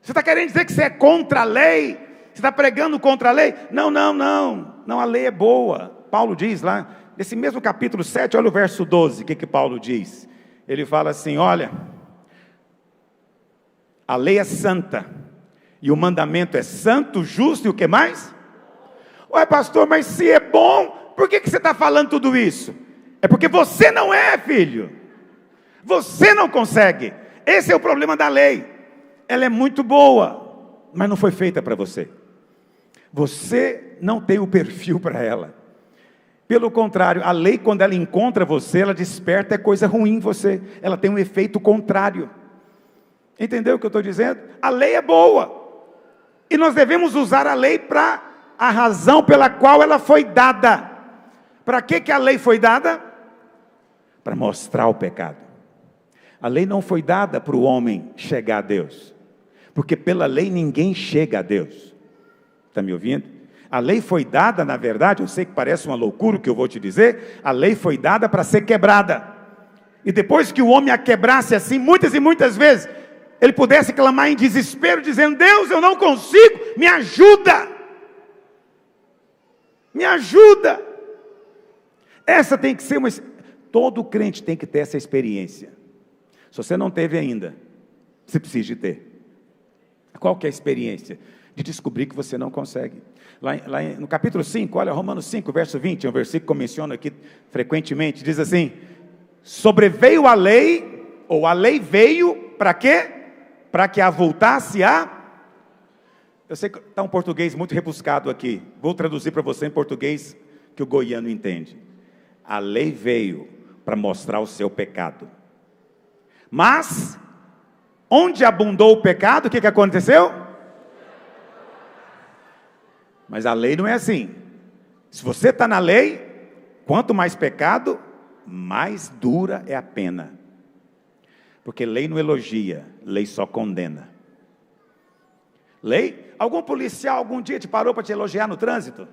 Você está querendo dizer que você é contra a lei? Você está pregando contra a lei? Não, a lei é boa. Paulo diz lá, nesse mesmo capítulo 7, olha o verso 12, o que Paulo diz? Ele fala assim, olha, a lei é santa, e o mandamento é santo, justo e o que mais? Ué, pastor, mas se é bom, por que você está falando tudo isso? É porque você não é, filho. Você não consegue. Esse é o problema da lei. Ela é muito boa, mas não foi feita para você. Você não tem o perfil para ela. Pelo contrário, a lei, quando ela encontra você, ela desperta coisa ruim em você. Ela tem um efeito contrário. Entendeu o que eu estou dizendo? A lei é boa. E nós devemos usar a lei para a razão pela qual ela foi dada. Para que a lei foi dada? Para mostrar o pecado. A lei não foi dada para o homem chegar a Deus. Porque pela lei ninguém chega a Deus. Está me ouvindo? A lei foi dada, na verdade, eu sei que parece uma loucura o que eu vou te dizer, a lei foi dada para ser quebrada. E depois que o homem a quebrasse assim, muitas e muitas vezes, ele pudesse clamar em desespero, dizendo, Deus, eu não consigo, me ajuda. Me ajuda. Essa tem que ser uma... Todo crente tem que ter essa experiência. Se você não teve ainda, você precisa de ter. Qual que é a experiência? De descobrir que você não consegue. Lá no capítulo 5, olha, Romanos 5, verso 20, é um versículo que eu menciono aqui frequentemente, diz assim, sobreveio a lei, ou a lei veio, para quê? Para que avultasse a... Eu sei que está um português muito rebuscado aqui, vou traduzir para você em português que o goiano entende. A lei veio para mostrar o seu pecado. Mas, onde abundou o pecado, o que aconteceu? Mas a lei não é assim. Se você está na lei, quanto mais pecado, mais dura é a pena. Porque lei não elogia, lei só condena. Lei? Algum policial algum dia te parou para te elogiar no trânsito?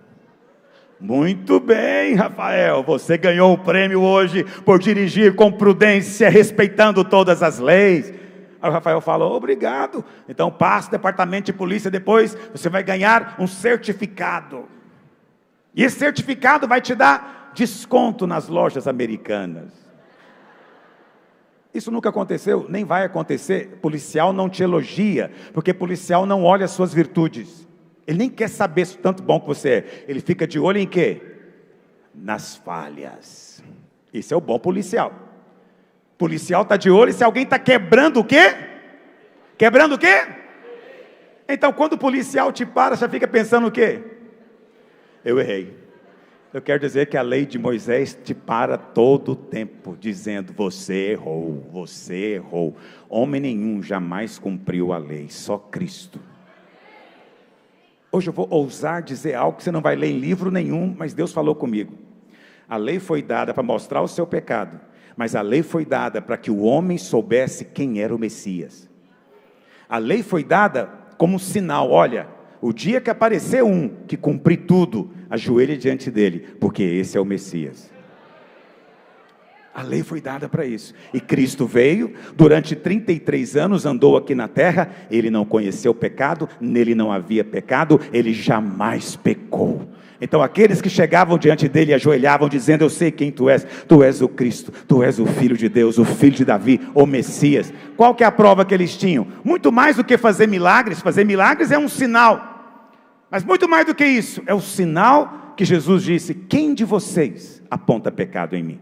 Muito bem, Rafael, você ganhou o prêmio hoje por dirigir com prudência, respeitando todas as leis. Aí o Rafael falou, obrigado. Então passa o departamento de polícia, depois você vai ganhar um certificado. E esse certificado vai te dar desconto nas lojas americanas. Isso nunca aconteceu, nem vai acontecer. Policial não te elogia, porque policial não olha as suas virtudes. Ele nem quer saber se tanto bom que você é. Ele fica de olho em quê? Nas falhas. Esse é o bom policial. Policial está de olho se alguém está quebrando o quê? Quebrando o quê? Então quando o policial te para, já fica pensando o quê? Eu errei. Eu quero dizer que a lei de Moisés te para todo o tempo, dizendo, você errou, você errou. Homem nenhum jamais cumpriu a lei, só Cristo. Hoje eu vou ousar dizer algo que você não vai ler em livro nenhum, mas Deus falou comigo. A lei foi dada para mostrar o seu pecado, mas a lei foi dada para que o homem soubesse quem era o Messias. A lei foi dada como um sinal: olha, o dia que aparecer um que cumprir tudo, ajoelhe diante dele, porque esse é o Messias. A lei foi dada para isso. E Cristo veio, durante 33 anos andou aqui na terra. Ele não conheceu pecado, nele não havia pecado, ele jamais pecou. Então aqueles que chegavam diante dele e ajoelhavam dizendo: eu sei quem tu és o Cristo, tu és o Filho de Deus, o Filho de Davi, o Messias. Qual que é a prova que eles tinham? Muito mais do que fazer milagres é um sinal. Mas muito mais do que isso, é o sinal que Jesus disse: quem de vocês aponta pecado em mim?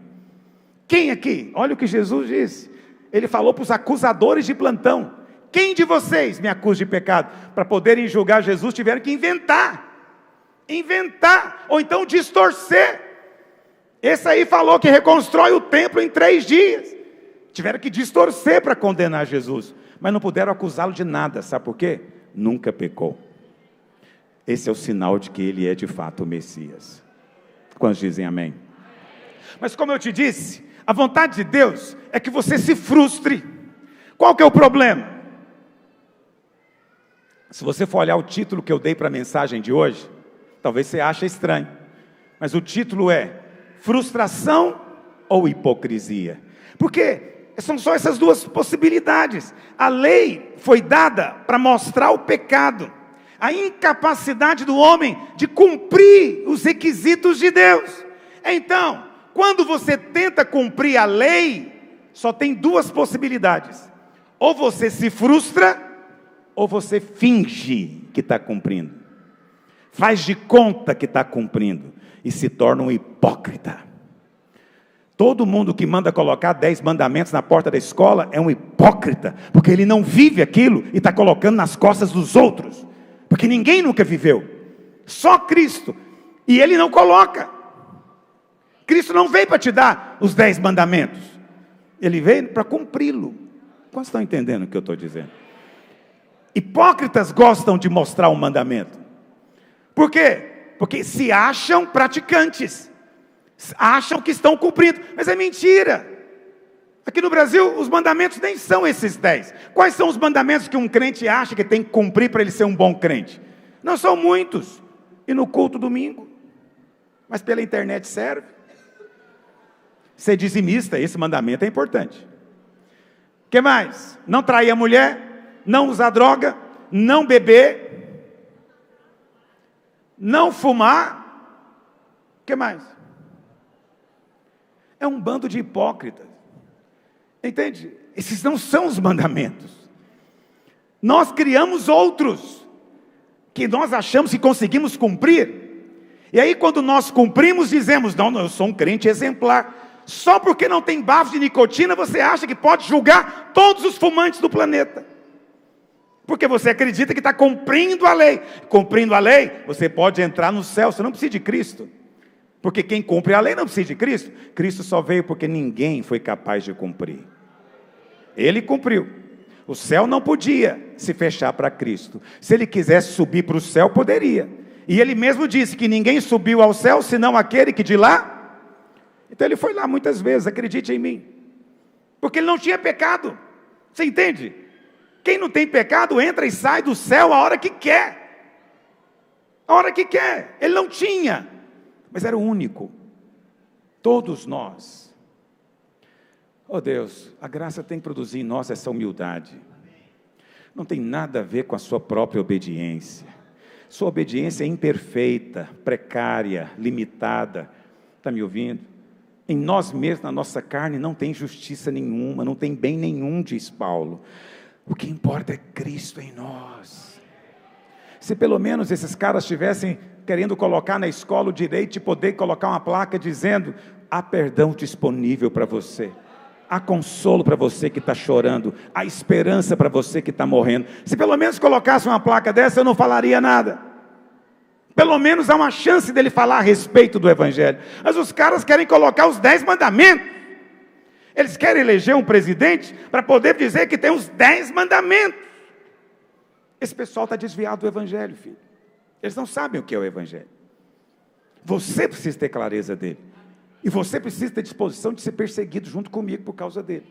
Quem aqui? Olha o que Jesus disse. Ele falou para os acusadores de plantão: quem de vocês me acusa de pecado? Para poderem julgar Jesus, tiveram que inventar, ou então distorcer. Esse aí falou que reconstrói o templo em 3 dias. Tiveram que distorcer para condenar Jesus, mas não puderam acusá-lo de nada. Sabe por quê? Nunca pecou. Esse é o sinal de que ele é de fato o Messias. Quantos dizem amém? Mas como eu te disse, a vontade de Deus é que você se frustre. Qual que é o problema? Se você for olhar o título que eu dei para a mensagem de hoje, talvez você ache estranho, mas o título é: frustração ou hipocrisia? Porque são só essas duas possibilidades. A lei foi dada para mostrar o pecado, a incapacidade do homem de cumprir os requisitos de Deus. Então, quando você tenta cumprir a lei, só tem 2 possibilidades: ou você se frustra, ou você finge que está cumprindo, faz de conta que está cumprindo, e se torna um hipócrita. Todo mundo que manda colocar 10 mandamentos na porta da escola é um hipócrita, porque ele não vive aquilo e está colocando nas costas dos outros, porque ninguém nunca viveu, só Cristo, e ele não coloca. Cristo não veio para te dar os 10 mandamentos, ele veio para cumpri-lo. Quantos estão entendendo o que eu estou dizendo? Hipócritas gostam de mostrar o mandamento. Por quê? Porque se acham praticantes, acham que estão cumprindo, mas é mentira. Aqui no Brasil, os mandamentos nem são esses 10. Quais são os mandamentos que um crente acha que tem que cumprir para ele ser um bom crente? Não são muitos. E no culto domingo, mas pela internet serve. Ser dizimista, esse mandamento é importante. O que mais? Não trair a mulher, não usar droga, não beber, não fumar. O que mais? É um bando de hipócritas. Entende? Esses não são os mandamentos. Nós criamos outros, que nós achamos que conseguimos cumprir. E aí quando nós cumprimos, dizemos: não, eu sou um crente exemplar. Só porque não tem bafo de nicotina, você acha que pode julgar todos os fumantes do planeta. Porque você acredita que está cumprindo a lei. Cumprindo a lei, você pode entrar no céu, você não precisa de Cristo. Porque quem cumpre a lei não precisa de Cristo. Cristo só veio porque ninguém foi capaz de cumprir. Ele cumpriu. O céu não podia se fechar para Cristo. Se ele quisesse subir para o céu, poderia. E ele mesmo disse que ninguém subiu ao céu, senão aquele que de lá. Então ele foi lá muitas vezes, acredite em mim. Porque ele não tinha pecado. Você entende? Quem não tem pecado entra e sai do céu a hora que quer. A hora que quer. Ele não tinha. Mas era o único. Todos nós. Oh Deus, a graça tem que produzir em nós essa humildade. Não tem nada a ver com a sua própria obediência. Sua obediência é imperfeita, precária, limitada. Está me ouvindo? Em nós mesmos, na nossa carne, não tem justiça nenhuma, não tem bem nenhum, diz Paulo. O que importa é Cristo em nós. Se pelo menos esses caras estivessem querendo colocar na escola o direito de poder colocar uma placa dizendo: há perdão disponível para você, há consolo para você que está chorando, há esperança para você que está morrendo. Se pelo menos colocasse uma placa dessa, eu não falaria nada. Pelo menos há uma chance dele falar a respeito do Evangelho. Mas os caras querem colocar os 10 mandamentos. Eles querem eleger um presidente para poder dizer que tem os 10 mandamentos. Esse pessoal está desviado do Evangelho, filho. Eles não sabem o que é o Evangelho. Você precisa ter clareza dele. E você precisa ter disposição de ser perseguido junto comigo por causa dele.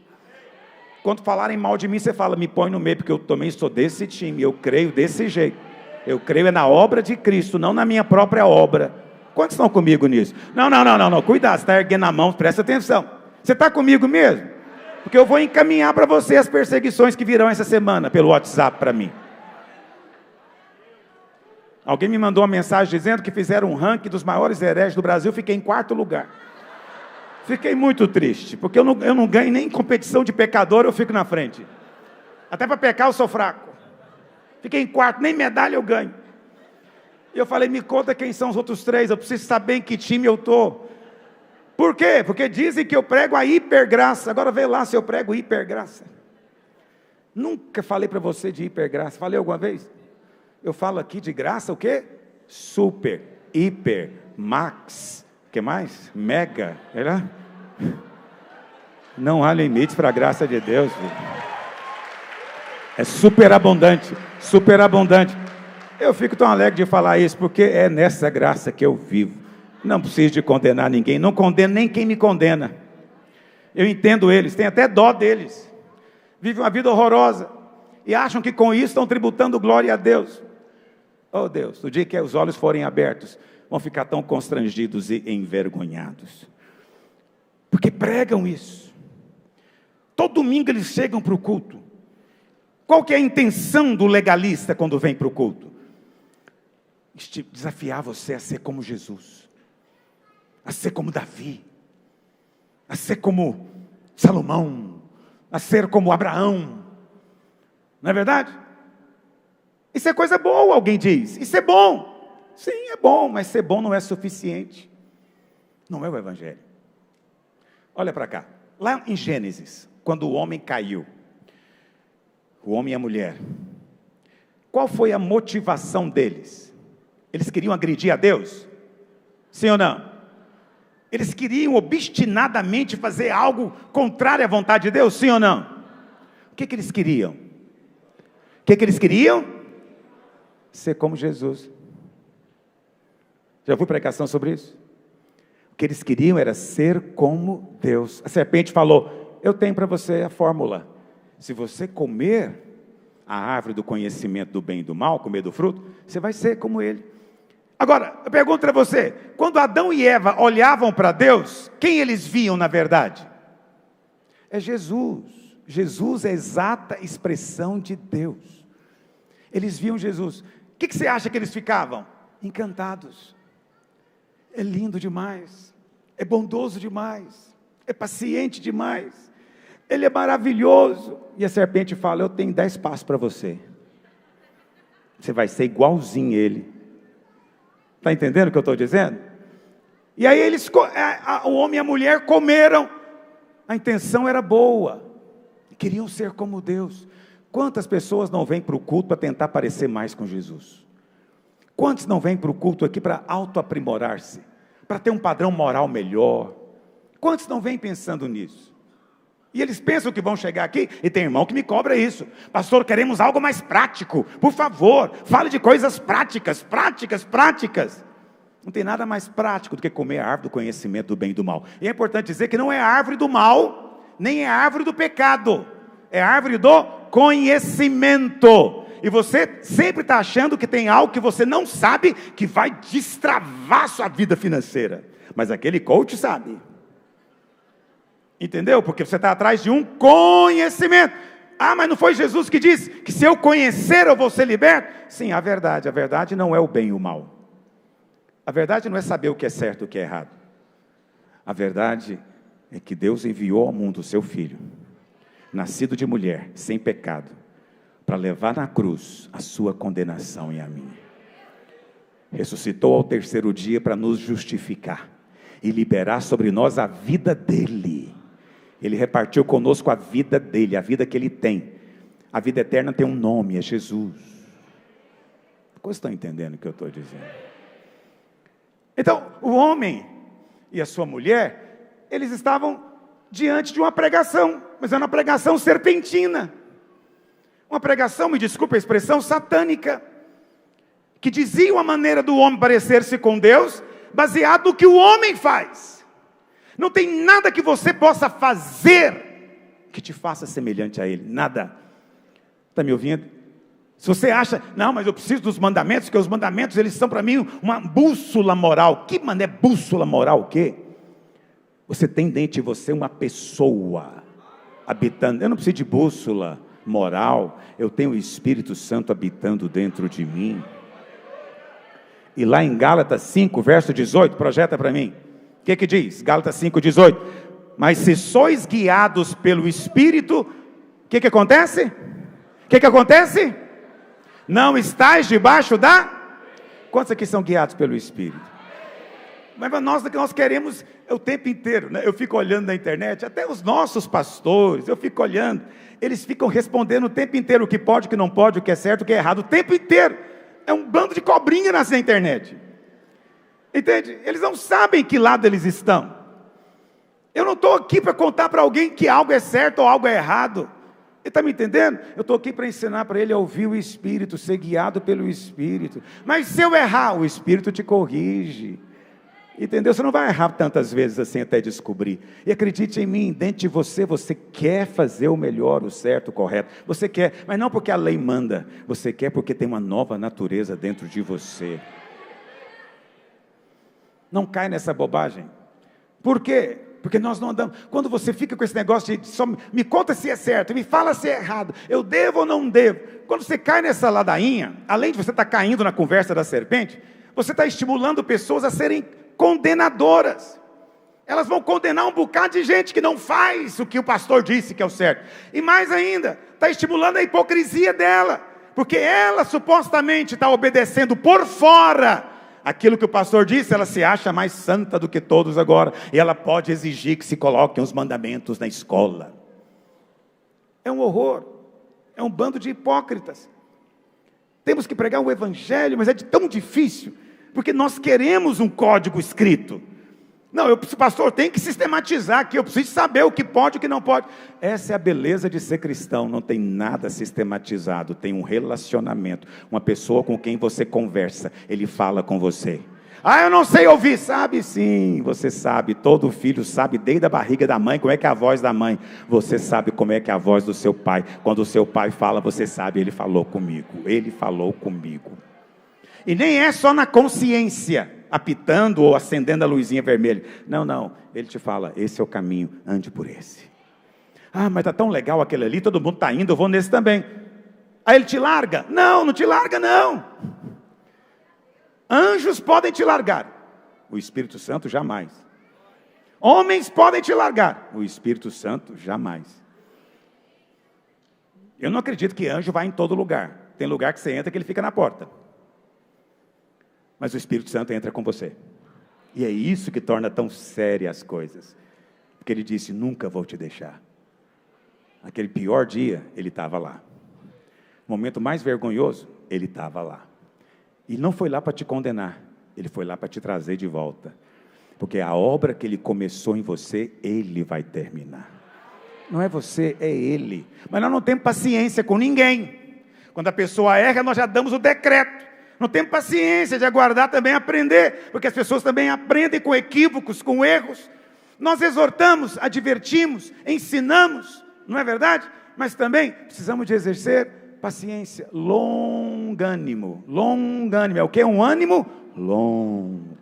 Quando falarem mal de mim, você fala, me põe no meio, porque eu também sou desse time, eu creio desse jeito. Eu creio é na obra de Cristo, não na minha própria obra. Quantos estão comigo nisso? Não, cuidado, você está erguendo a mão, presta atenção. Você está comigo mesmo? Porque eu vou encaminhar para você as perseguições que virão essa semana, pelo WhatsApp para mim. Alguém me mandou uma mensagem dizendo que fizeram um ranking dos maiores hereges do Brasil, fiquei em 4º lugar. Fiquei muito triste, porque eu não ganho nem competição de pecador, eu fico na frente. Até para pecar eu sou fraco. Fiquei em 4º, nem medalha eu ganho. E eu falei, me conta quem são os outros 3, eu preciso saber em que time eu estou. Por quê? Porque dizem que eu prego a hipergraça. Agora vê lá se eu prego hipergraça. Nunca falei para você de hipergraça. Falei alguma vez? Eu falo aqui de graça o quê? Super, hiper, max. O que mais? Mega. Era? Não há limites para a graça de Deus, filho. É superabundante, superabundante. Eu fico tão alegre de falar isso, porque é nessa graça que eu vivo. Não preciso de condenar ninguém, não condeno nem quem me condena. Eu entendo eles, tenho até dó deles. Vivem uma vida horrorosa e acham que com isso estão tributando glória a Deus. Oh Deus, no dia que os olhos forem abertos, vão ficar tão constrangidos e envergonhados. Porque pregam isso. Todo domingo eles chegam para o culto. Qual que é a intenção do legalista quando vem para o culto? Desafiar você a ser como Jesus, a ser como Davi, a ser como Salomão, a ser como Abraão. Não é verdade? Isso é coisa boa, alguém diz. Isso é bom. Sim, é bom, mas ser bom não é suficiente. Não é o Evangelho. Olha para cá. Lá em Gênesis, quando o homem caiu, o homem e a mulher, qual foi a motivação deles? Eles queriam agredir a Deus? Sim ou não? Eles queriam obstinadamente fazer algo contrário à vontade de Deus? Sim ou não? O que eles queriam? O que eles queriam? Ser como Jesus. Já ouviu pregação sobre isso? O que eles queriam era ser como Deus. A serpente falou, eu tenho para você a fórmula. Se você comer a árvore do conhecimento do bem e do mal, comer do fruto, você vai ser como ele. Agora, eu pergunto para você, quando Adão e Eva olhavam para Deus, quem eles viam na verdade? É Jesus. Jesus é a exata expressão de Deus. Eles viam Jesus. O que você acha que eles ficavam? Encantados. É lindo demais. É bondoso demais. É paciente demais. Ele é maravilhoso. E a serpente fala, eu tenho 10 passos para você. Você vai ser igualzinho ele. Está entendendo o que eu estou dizendo? E aí o homem e a mulher comeram. A intenção era boa. Queriam ser como Deus. Quantas pessoas não vêm para o culto para tentar parecer mais com Jesus? Quantos não vêm para o culto aqui para autoaprimorar-se? Para ter um padrão moral melhor? Quantos não vêm pensando nisso? E eles pensam que vão chegar aqui, e tem irmão que me cobra isso. Pastor, queremos algo mais prático. Por favor, fale de coisas práticas. Não tem nada mais prático do que comer a árvore do conhecimento do bem e do mal. E é importante dizer que não é a árvore do mal, nem é a árvore do pecado. É a árvore do conhecimento. E você sempre está achando que tem algo que você não sabe, que vai destravar sua vida financeira. Mas aquele coach sabe. Entendeu? Porque você está atrás de um conhecimento. Ah, mas não foi Jesus que disse que se eu conhecer eu vou ser liberto? Sim, a verdade não é o bem e o mal. A verdade não é saber o que é certo e o que é errado. A verdade é que Deus enviou ao mundo o seu Filho, nascido de mulher, sem pecado, para levar na cruz a sua condenação e a minha. Ressuscitou ao 3º dia para nos justificar e liberar sobre nós a vida dele. Ele repartiu conosco a vida dele, a vida que ele tem. A vida eterna tem um nome, é Jesus. Vocês estão entendendo o que eu estou dizendo? Então, o homem e a sua mulher, eles estavam diante de uma pregação, mas era uma pregação serpentina. Uma pregação, me desculpe a expressão, satânica. Que dizia uma maneira do homem parecer-se com Deus, baseado no que o homem faz. Não tem nada que você possa fazer que te faça semelhante a Ele. Nada. Está me ouvindo? Se você acha, não, mas eu preciso dos mandamentos, porque os mandamentos, eles são para mim uma bússola moral. Que mané bússola moral o quê? Você tem dentro de você uma pessoa habitando. Eu não preciso de bússola moral. Eu tenho o Espírito Santo habitando dentro de mim. E lá em Gálatas 5, verso 18, projeta para mim. O que diz? Gálatas 5, 18. Mas se sois guiados pelo Espírito, o que acontece? O que acontece? Não estáis debaixo da... Quantos aqui são guiados pelo Espírito? Mas nós queremos o tempo inteiro, né? Eu fico olhando na internet, até os nossos pastores, eu fico olhando, eles ficam respondendo o tempo inteiro o que pode, o que não pode, o que é certo, o que é errado, o tempo inteiro. É um bando de cobrinha na internet. Entende? Eles não sabem que lado eles estão. Eu não estou aqui para contar para alguém que algo é certo ou algo é errado. Ele está me entendendo? Eu estou aqui para ensinar para ele a ouvir o Espírito, ser guiado pelo Espírito. Mas se eu errar, o Espírito te corrige. Entendeu? Você não vai errar tantas vezes assim até descobrir. E acredite em mim, dentro de você, você quer fazer o melhor, o certo, o correto. Você quer, mas não porque a lei manda. Você quer porque tem uma nova natureza dentro de você. Não cai nessa bobagem. Por quê? Porque nós não andamos. Quando você fica com esse negócio de só me conta se é certo, me fala se é errado, eu devo ou não devo. Quando você cai nessa ladainha, além de você estar caindo na conversa da serpente, você está estimulando pessoas a serem condenadoras. Elas vão condenar um bocado de gente que não faz o que o pastor disse que é o certo. E mais ainda, está estimulando a hipocrisia dela, porque ela supostamente está obedecendo por fora aquilo que o pastor disse. Ela se acha mais santa do que todos agora, e ela pode exigir que se coloquem os mandamentos na escola. É um horror, é um bando de hipócritas. Temos que pregar o evangelho, mas é tão difícil, porque nós queremos um código escrito. Não, pastor, tem que sistematizar aqui, eu preciso saber o que pode e o que não pode. Essa é a beleza de ser cristão, não tem nada sistematizado, tem um relacionamento, uma pessoa com quem você conversa, ele fala com você. Ah, eu não sei ouvir. Sabe sim, você sabe, todo filho sabe desde a barriga da mãe como é que é a voz da mãe. Você sabe como é que é a voz do seu pai. Quando o seu pai fala, você sabe, ele falou comigo, ele falou comigo. E nem é só na consciência, apitando ou acendendo a luzinha vermelha. Não, ele te fala, esse é o caminho, ande por esse. Ah, mas está tão legal aquele ali, todo mundo está indo, eu vou nesse também. Aí ele te larga? Não te larga não. Anjos podem te largar, o Espírito Santo jamais. Homens podem te largar, o Espírito Santo jamais. Eu não acredito que anjo vai em todo lugar. Tem lugar que você entra que ele fica na porta. Mas o Espírito Santo entra com você. E é isso que torna tão sérias as coisas. Porque ele disse, nunca vou te deixar. Aquele pior dia, ele estava lá. O momento mais vergonhoso, ele estava lá. E não foi lá para te condenar, ele foi lá para te trazer de volta. Porque a obra que ele começou em você, ele vai terminar. Não é você, é ele. Mas nós não temos paciência com ninguém. Quando a pessoa erra, nós já damos o decreto. Não temos paciência de aguardar também aprender, porque as pessoas também aprendem com equívocos, com erros. Nós exortamos, advertimos, ensinamos, não é verdade? Mas também precisamos de exercer paciência, longânimo. Longânimo é o que? Um ânimo longo.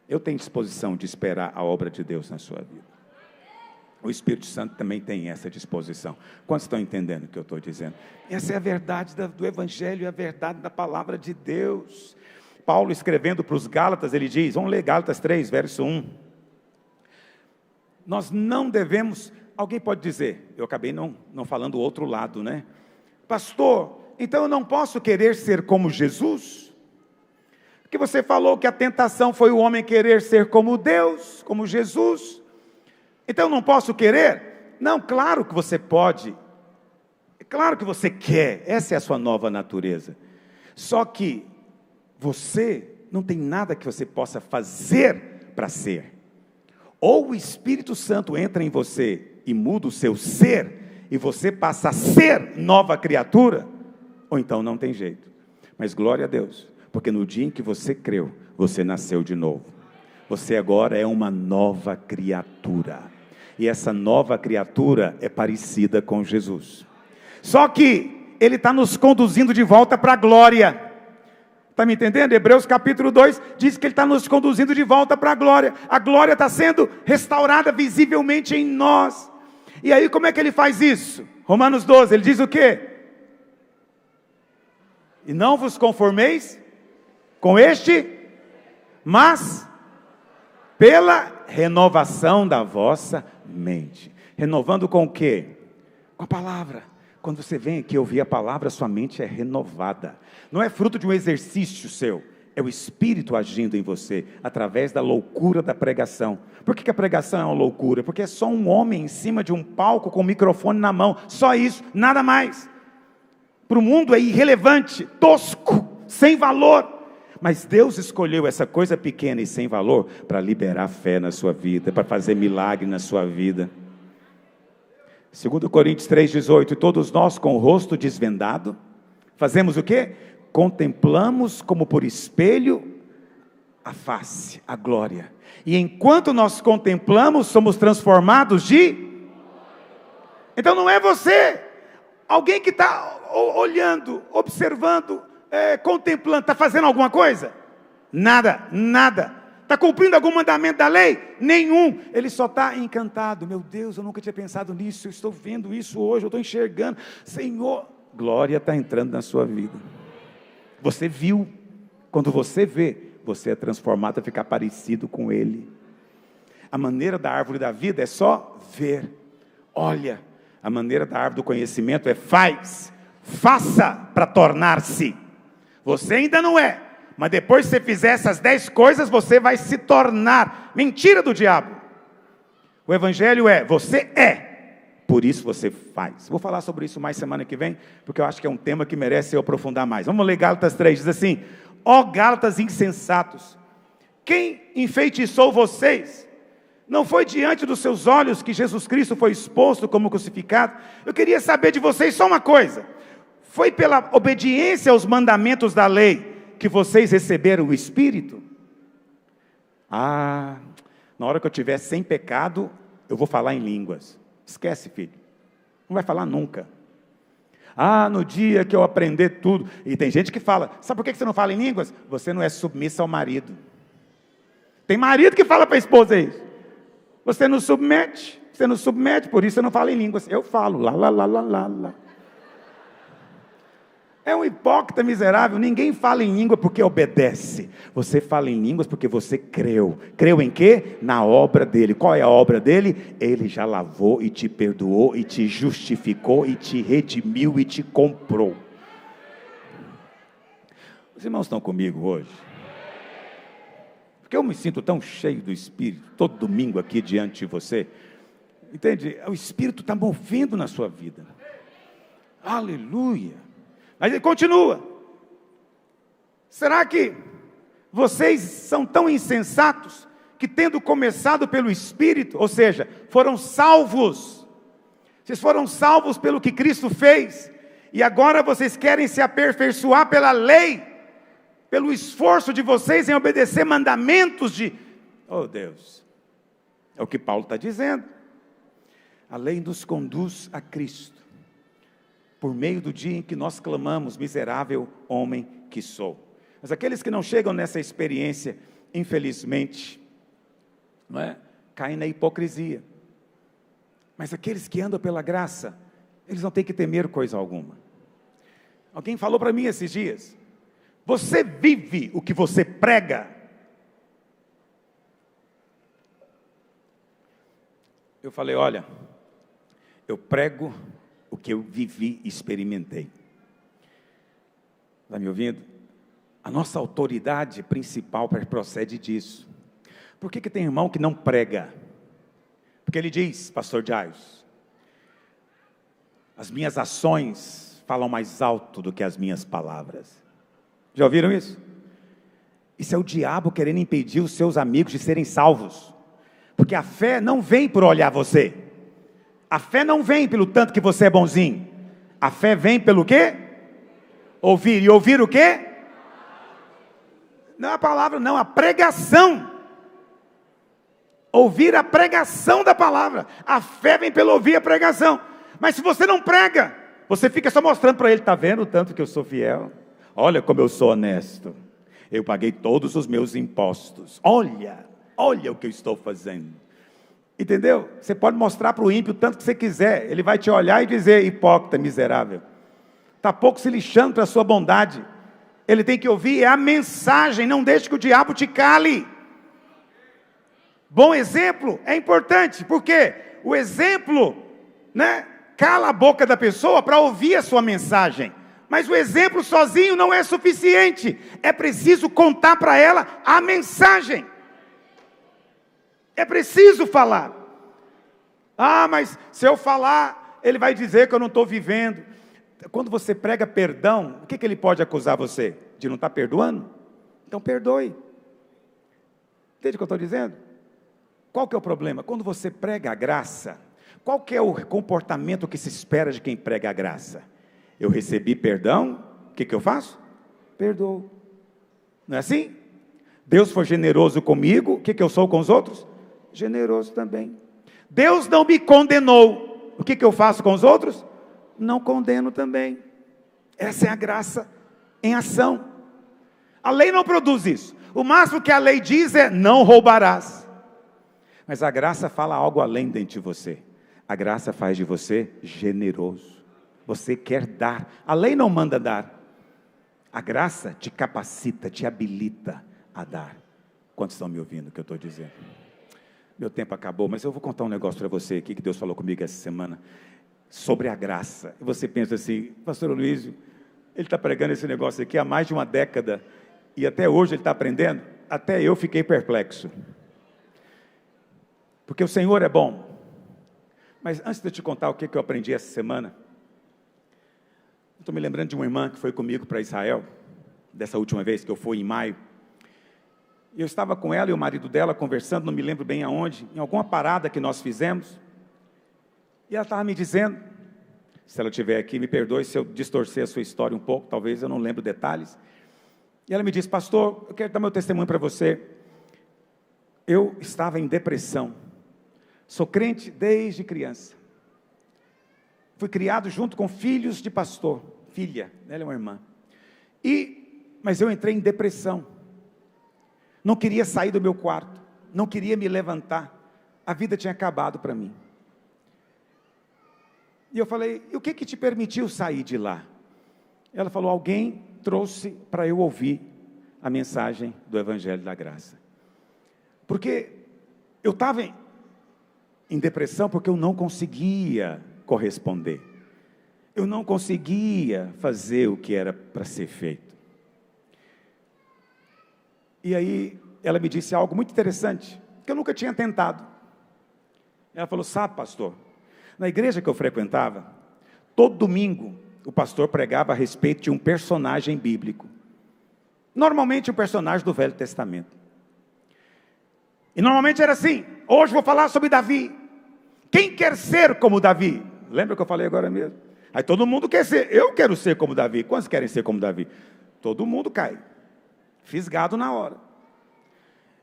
Eu tenho disposição de esperar a obra de Deus na sua vida. O Espírito Santo também tem essa disposição. Quantos estão entendendo o que eu estou dizendo? Essa é a verdade do Evangelho, é a verdade da palavra de Deus. Paulo escrevendo para os Gálatas, ele diz, vamos ler Gálatas 3, verso 1. Nós não devemos, alguém pode dizer, eu acabei não falando o outro lado, né? Pastor, então eu não posso querer ser como Jesus? Porque você falou que a tentação foi o homem querer ser como Deus, como Jesus. Então eu não posso querer? Não, claro que você pode. É claro que você quer. Essa é a sua nova natureza. Só que você não tem nada que você possa fazer para ser. Ou o Espírito Santo entra em você e muda o seu ser, e você passa a ser nova criatura, ou então não tem jeito. Mas glória a Deus, porque no dia em que você creu, você nasceu de novo. Você agora é uma nova criatura. E essa nova criatura é parecida com Jesus. Só que Ele está nos conduzindo de volta para a glória. Está me entendendo? Hebreus capítulo 2 diz que Ele está nos conduzindo de volta para a glória. A glória está sendo restaurada visivelmente em nós. E aí como é que Ele faz isso? Romanos 12, Ele diz o quê? E não vos conformeis com este, mas pela renovação da vossa mente. Renovando com o quê? Com a palavra. Quando você vem aqui ouvir a palavra, sua mente é renovada. Não é fruto de um exercício seu. É o Espírito agindo em você, através da loucura da pregação. Por que a pregação é uma loucura? Porque é só um homem em cima de um palco com o microfone na mão. Só isso, nada mais. Para o mundo é irrelevante, tosco, sem valor. Mas Deus escolheu essa coisa pequena e sem valor para liberar fé na sua vida, para fazer milagre na sua vida. 2 Coríntios 3,18, todos nós com o rosto desvendado, fazemos o quê? Contemplamos como por espelho a face, a glória. E enquanto nós contemplamos, somos transformados de... Então não é você, alguém que está olhando, observando, contemplando, está fazendo alguma coisa? Nada, nada. Está cumprindo algum mandamento da lei? Nenhum. Ele só está encantado. Meu Deus, eu nunca tinha pensado nisso. Eu estou vendo isso hoje, eu estou enxergando. Senhor, glória está entrando na sua vida. Você viu. Quando você vê, você é transformado a ficar parecido com Ele. A maneira da árvore da vida é só ver. Olha, a maneira da árvore do conhecimento é faz. Faça para tornar-se. Você ainda não é. Mas depois que você fizer essas 10 coisas, você vai se tornar. Mentira do diabo. O evangelho é, você é, por isso você faz. Vou falar sobre isso mais semana que vem, porque eu acho que é um tema que merece eu aprofundar mais. Vamos ler Gálatas 3, diz assim: ó Gálatas insensatos, quem enfeitiçou vocês? Não foi diante dos seus olhos que Jesus Cristo foi exposto como crucificado? Eu queria saber de vocês só uma coisa: foi pela obediência aos mandamentos da lei que vocês receberam o Espírito? Na hora que eu estiver sem pecado, eu vou falar em línguas. Esquece, filho, não vai falar nunca. No dia que eu aprender tudo. E tem gente que fala, sabe por que você não fala em línguas? Você não é submissa ao marido. Tem marido que fala para a esposa isso. Você não submete, por isso você não fala em línguas. Eu falo, lá. É um hipócrita miserável. Ninguém fala em língua porque obedece. Você fala em línguas porque você creu. Creu em quê? Na obra dele. Qual é a obra dele? Ele já lavou e te perdoou e te justificou e te redimiu e te comprou. Os irmãos estão comigo hoje? Porque eu me sinto tão cheio do Espírito, todo domingo aqui diante de você. Entende? O Espírito está movendo na sua vida. Aleluia. Mas ele continua. Será que vocês são tão insensatos que, tendo começado pelo Espírito, ou seja, foram salvos, vocês foram salvos pelo que Cristo fez, e agora vocês querem se aperfeiçoar pela lei, pelo esforço de vocês em obedecer mandamentos de... Oh Deus, é o que Paulo está dizendo. A lei nos conduz a Cristo, por meio do dia em que nós clamamos, miserável homem que sou. Mas aqueles que não chegam nessa experiência, infelizmente, caem na hipocrisia. Mas aqueles que andam pela graça, eles não têm que temer coisa alguma. Alguém falou para mim esses dias: você vive o que você prega. Eu falei, olha, eu prego o que eu vivi e experimentei. Está me ouvindo? A nossa autoridade principal procede disso. Por que tem irmão que não prega? Porque ele diz, pastor Jaios, as minhas ações falam mais alto do que as minhas palavras. Já ouviram isso? Isso é o diabo querendo impedir os seus amigos de serem salvos. Porque a fé não vem por olhar você. A fé não vem pelo tanto que você é bonzinho. A fé vem pelo quê? Ouvir. E ouvir o quê? Não a palavra, não, a pregação. Ouvir a pregação da palavra. A fé vem pelo ouvir a pregação. Mas se você não prega, você fica só mostrando para ele, está vendo o tanto que eu sou fiel? Olha como eu sou honesto. Eu paguei todos os meus impostos. Olha o que eu estou fazendo. Entendeu? Você pode mostrar para o ímpio o tanto que você quiser. Ele vai te olhar e dizer, hipócrita, miserável. Está pouco se lixando para a sua bondade. Ele tem que ouvir a mensagem. Não deixe que o diabo te cale. Bom exemplo é importante. Porque o exemplo, cala a boca da pessoa para ouvir a sua mensagem. Mas o exemplo sozinho não é suficiente. É preciso contar para ela a mensagem. É preciso falar. Ah, mas se eu falar, ele vai dizer que eu não estou vivendo. Quando você prega perdão, o que ele pode acusar você? De não estar perdoando? Então perdoe. Entende o que eu estou dizendo? Qual que é o problema? Quando você prega a graça, qual que é o comportamento que se espera de quem prega a graça? Eu recebi perdão, o que eu faço? Perdoo. Não é assim? Deus foi generoso comigo, o que eu sou com os outros? Generoso também. Deus não me condenou, o que eu faço com os outros? Não condeno também. Essa é a graça em ação. A lei não produz isso. O máximo que a lei diz é, não roubarás. Mas a graça fala algo além dentro de você. A graça faz de você generoso. Você quer dar. A lei não manda dar. A graça te capacita, te habilita a dar. Quantos estão me ouvindo o que eu estou dizendo? Meu tempo acabou, mas eu vou contar um negócio para você aqui, que Deus falou comigo essa semana, sobre a graça. E você pensa assim, pastor Luísio, ele está pregando esse negócio aqui há mais de uma década, e até hoje ele está aprendendo? Até eu fiquei perplexo. Porque o Senhor é bom. Mas antes de eu te contar o que eu aprendi essa semana, estou me lembrando de uma irmã que foi comigo para Israel, dessa última vez que eu fui em maio. Eu estava com ela e o marido dela conversando, não me lembro bem aonde, em alguma parada que nós fizemos. E ela estava me dizendo, se ela estiver aqui, me perdoe se eu distorcer a sua história um pouco, talvez eu não lembro detalhes. E ela me disse, pastor, eu quero dar meu testemunho para você. Eu estava em depressão. Sou crente desde criança. Fui criado junto com filhos de pastor. Filha, ela é uma irmã. Mas eu entrei em depressão. Não queria sair do meu quarto. Não queria me levantar. A vida tinha acabado para mim. E eu falei, e o que te permitiu sair de lá? Ela falou, alguém trouxe para eu ouvir a mensagem do Evangelho da Graça. Porque eu estava em depressão porque eu não conseguia corresponder. Eu não conseguia fazer o que era para ser feito. E aí ela me disse algo muito interessante, que eu nunca tinha tentado. Ela falou, sabe, pastor, na igreja que eu frequentava, todo domingo o pastor pregava a respeito de um personagem bíblico. Normalmente um personagem do Velho Testamento. E normalmente era assim, hoje vou falar sobre Davi. Quem quer ser como Davi? Lembra que eu falei agora mesmo? Aí todo mundo quer ser, eu quero ser como Davi. Quantos querem ser como Davi? Todo mundo cai. Fisgado na hora.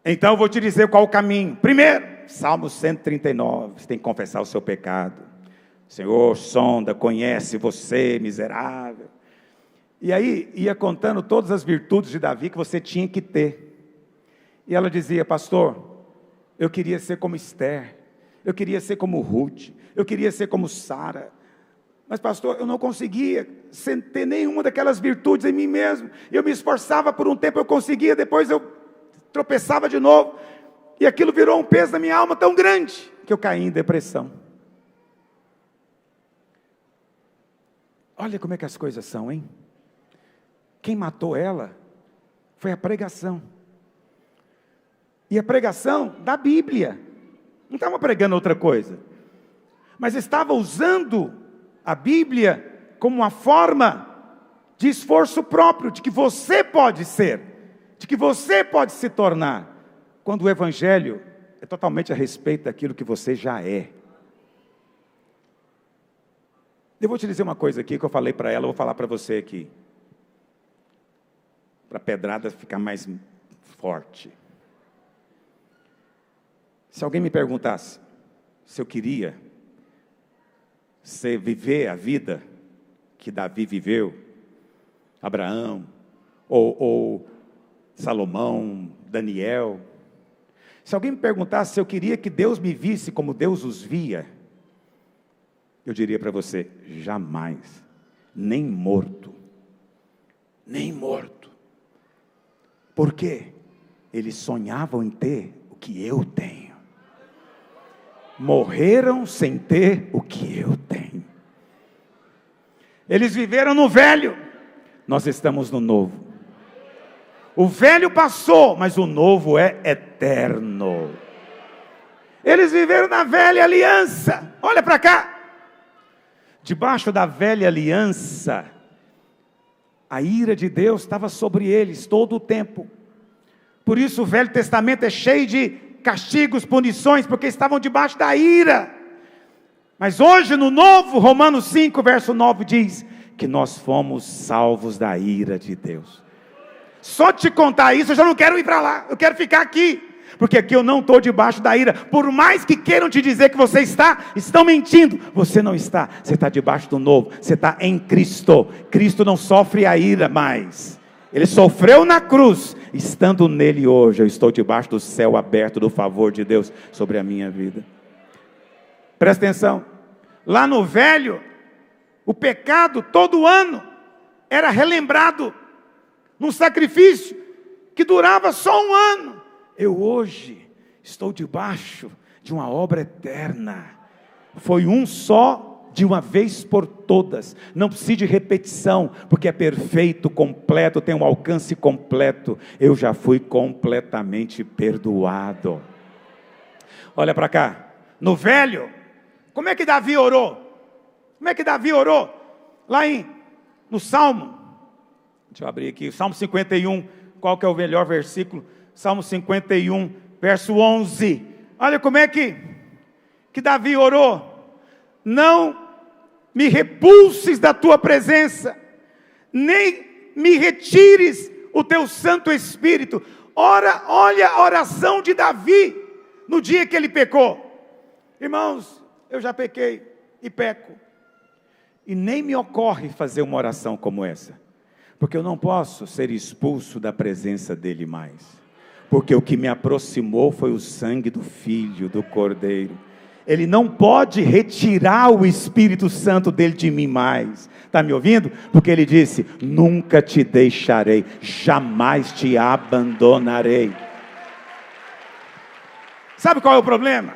Então eu vou te dizer qual o caminho. Primeiro, Salmo 139, você tem que confessar o seu pecado. Senhor, sonda, conhece você, miserável. E aí ia contando todas as virtudes de Davi que você tinha que ter. E ela dizia, pastor, eu queria ser como Esther, eu queria ser como Ruth, eu queria ser como Sara. Mas pastor, eu não conseguia ter nenhuma daquelas virtudes em mim mesmo. Eu me esforçava por um tempo, eu conseguia, depois eu tropeçava de novo. E aquilo virou um peso na minha alma tão grande, que eu caí em depressão. Olha como é que as coisas são, hein? Quem matou ela foi a pregação. E a pregação da Bíblia. Não estava pregando outra coisa. Mas estava usando a Bíblia como uma forma de esforço próprio, de que você pode ser, de que você pode se tornar, quando o Evangelho é totalmente a respeito daquilo que você já é. Eu vou te dizer uma coisa aqui que eu falei para ela, eu vou falar para você aqui, para a pedrada ficar mais forte. Se alguém me perguntasse se eu queria viver a vida que Davi viveu, Abraão, ou Salomão, Daniel, se alguém me perguntasse se eu queria que Deus me visse como Deus os via, eu diria para você, jamais, nem morto, nem morto. Por quê? Eles sonhavam em ter o que eu tenho. Morreram sem ter o que eu tenho. Eles viveram no velho, nós estamos no novo. O velho passou, mas o novo é eterno. Eles viveram na velha aliança. Olha para cá. Debaixo da velha aliança, a ira de Deus estava sobre eles todo o tempo. Por isso o Velho Testamento é cheio de castigos, punições, porque estavam debaixo da ira. Mas hoje no novo, Romanos 5, verso 9 diz que nós fomos salvos da ira de Deus. Só te contar isso, eu já não quero ir para lá, eu quero ficar aqui. Porque aqui eu não estou debaixo da ira. Por mais que queiram te dizer que você está, estão mentindo. Você não está, você está debaixo do novo. Você está em Cristo. Cristo não sofre a ira mais. Ele sofreu na cruz. Estando nele hoje, eu estou debaixo do céu aberto, do favor de Deus sobre a minha vida. Presta atenção. Lá no velho, o pecado todo ano era relembrado num sacrifício que durava só um ano. Eu hoje estou debaixo de uma obra eterna. Foi um só, de uma vez por todas. Não precisa de repetição, porque é perfeito, completo, tem um alcance completo. Eu já fui completamente perdoado. Olha para cá. No velho, como é que Davi orou? Como é que Davi orou? Lá no Salmo. Deixa eu abrir aqui, Salmo 51. Qual que é o melhor versículo? Salmo 51, verso 11. Olha como é que Davi orou. Não me repulses da tua presença, nem me retires o teu Santo Espírito. Olha a oração de Davi no dia que ele pecou. Irmãos, eu já pequei e peco. E nem me ocorre fazer uma oração como essa. Porque eu não posso ser expulso da presença dele mais. Porque o que me aproximou foi o sangue do Filho, do Cordeiro. Ele não pode retirar o Espírito Santo dele de mim mais. Está me ouvindo? Porque ele disse, nunca te deixarei, jamais te abandonarei. Sabe qual é o problema?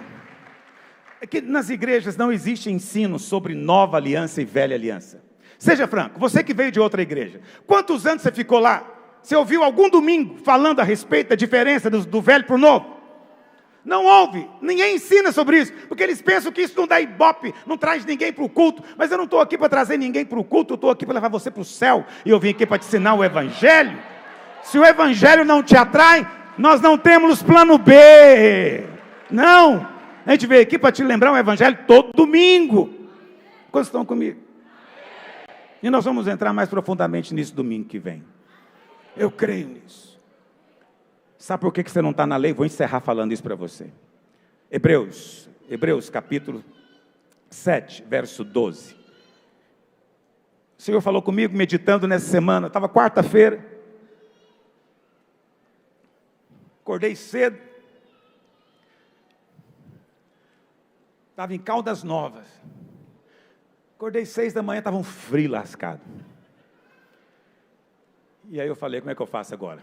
É que nas igrejas não existe ensino sobre nova aliança e velha aliança. Seja franco, você que veio de outra igreja, quantos anos você ficou lá? Você ouviu algum domingo falando a respeito da diferença do velho para o novo? Não ouve, ninguém ensina sobre isso, porque eles pensam que isso não dá ibope, não traz ninguém para o culto. Mas eu não estou aqui para trazer ninguém para o culto, eu estou aqui para levar você para o céu. E eu vim aqui para te ensinar o Evangelho. Se o Evangelho não te atrai, nós não temos plano B. Não, a gente veio aqui para te lembrar o Evangelho todo domingo. Quantos estão comigo? E nós vamos entrar mais profundamente nisso domingo que vem. Eu creio nisso. Sabe por que você não está na lei? Vou encerrar falando isso para você. Hebreus capítulo 7, verso 12. O Senhor falou comigo meditando nessa semana. Estava quarta-feira. Acordei cedo. Estava em Caldas Novas. Acordei 6 da manhã, estava um frio lascado. E aí eu falei, como é que eu faço agora?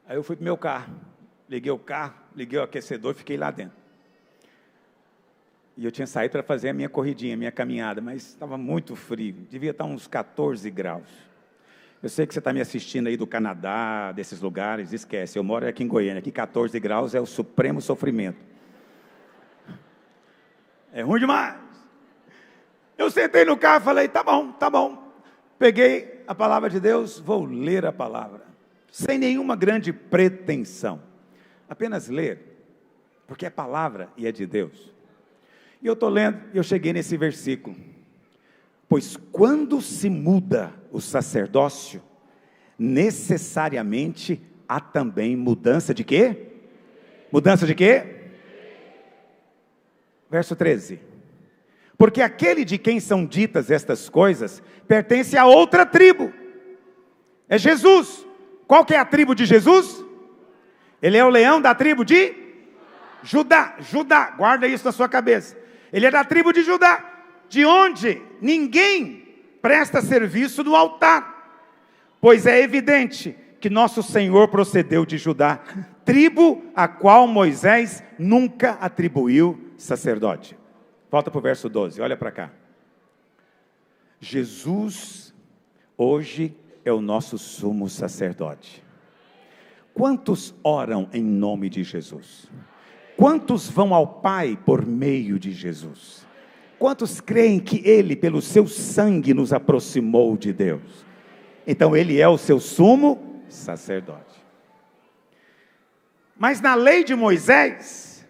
Aí eu fui para o meu carro, liguei o aquecedor e fiquei lá dentro. E eu tinha saído para fazer a minha corridinha, a minha caminhada, mas estava muito frio, devia estar uns 14 graus. Eu sei que você está me assistindo aí do Canadá, desses lugares, esquece, eu moro aqui em Goiânia, aqui 14 graus é o supremo sofrimento. É ruim demais. Eu sentei no carro e falei, tá bom. Peguei a palavra de Deus, vou ler a palavra. Sem nenhuma grande pretensão. Apenas ler, porque é palavra e é de Deus. E eu estou lendo, e eu cheguei nesse versículo. Pois quando se muda o sacerdócio, necessariamente há também mudança de quê? Mudança de quê? Verso 13. Porque aquele de quem são ditas estas coisas pertence a outra tribo. É Jesus. Qual que é a tribo de Jesus? Ele é o leão da tribo de Judá. Judá, guarda isso na sua cabeça. Ele é da tribo de Judá, de onde ninguém presta serviço no altar, pois é evidente que nosso Senhor procedeu de Judá, tribo a qual Moisés nunca atribuiu sacerdote. Volta para o verso 12, olha para cá. Jesus hoje é o nosso sumo sacerdote. Quantos oram em nome de Jesus? Quantos vão ao Pai por meio de Jesus? Quantos creem que Ele, pelo seu sangue, nos aproximou de Deus? Então Ele é o seu sumo sacerdote. Mas na lei de Moisés,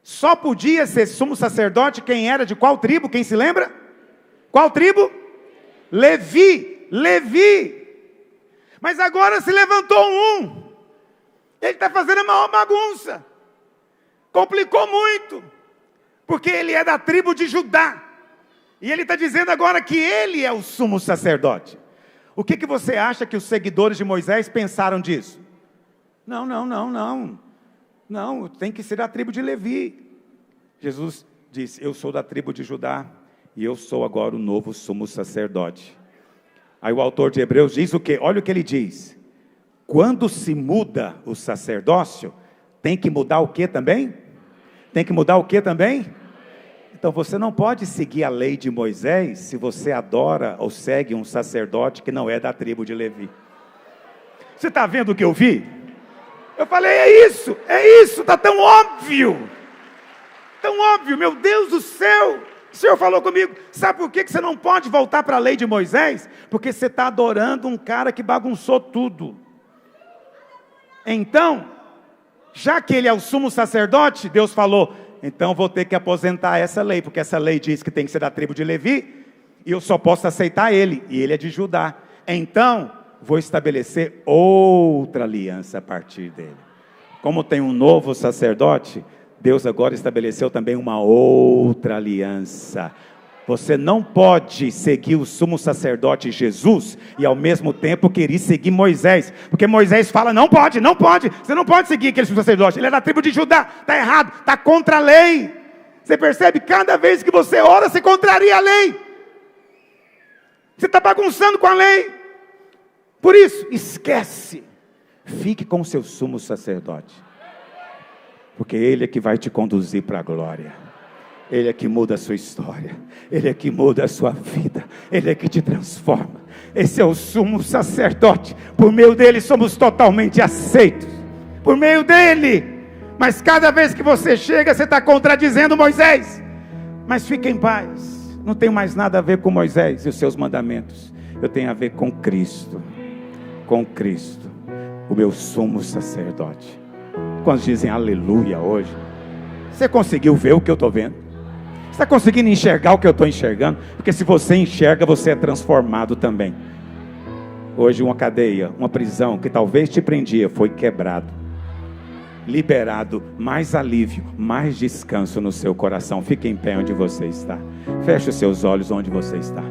só podia ser sumo sacerdote quem era de qual tribo? Quem se lembra? Qual tribo? Levi. Levi. Mas agora se levantou um. Ele está fazendo a maior bagunça. Complicou muito. Porque ele é da tribo de Judá. E ele está dizendo agora que ele é o sumo sacerdote. O que você acha que os seguidores de Moisés pensaram disso? Não, tem que ser da tribo de Levi. Jesus disse, eu sou da tribo de Judá, e eu sou agora o novo sumo sacerdote. Aí o autor de Hebreus diz o quê? Olha o que ele diz. Quando se muda o sacerdócio, tem que mudar o que também? Tem que mudar o que também? Então você não pode seguir a lei de Moisés se você adora ou segue um sacerdote que não é da tribo de Levi. Você está vendo o que eu vi? Eu falei, é isso, está tão óbvio, meu Deus do céu. O Senhor falou comigo, sabe por que você não pode voltar para a lei de Moisés? Porque você está adorando um cara que bagunçou tudo. Então, já que ele é o sumo sacerdote, Deus falou, então vou ter que aposentar essa lei, porque essa lei diz que tem que ser da tribo de Levi, e eu só posso aceitar ele, e ele é de Judá. Então, vou estabelecer outra aliança a partir dele. Como tem um novo sacerdote, Deus agora estabeleceu também uma outra aliança. Você não pode seguir o sumo sacerdote Jesus e ao mesmo tempo querer seguir Moisés, porque Moisés fala, não pode, você não pode seguir aquele sumo sacerdote, ele é da tribo de Judá, está errado, está contra a lei. Você percebe? Cada vez que você ora, você contraria a lei, você está bagunçando com a lei. Por isso, esquece, fique com o seu sumo sacerdote, porque ele é que vai te conduzir para a glória. Ele é que muda a sua história, Ele é que muda a sua vida, Ele é que te transforma. Esse é o sumo sacerdote, por meio dele somos totalmente aceitos, por meio dele. Mas cada vez que você chega, você está contradizendo Moisés. Mas fique em paz, não tem mais nada a ver com Moisés e os seus mandamentos. Eu tenho a ver com Cristo, o meu sumo sacerdote. Quando dizem aleluia hoje, você conseguiu ver o que eu estou vendo? Você está conseguindo enxergar o que eu estou enxergando? Porque se você enxerga, você é transformado também. Hoje uma cadeia, uma prisão que talvez te prendia, foi quebrado, liberado, mais alívio, mais descanso no seu coração. Fique em pé onde você está, feche os seus olhos onde você está.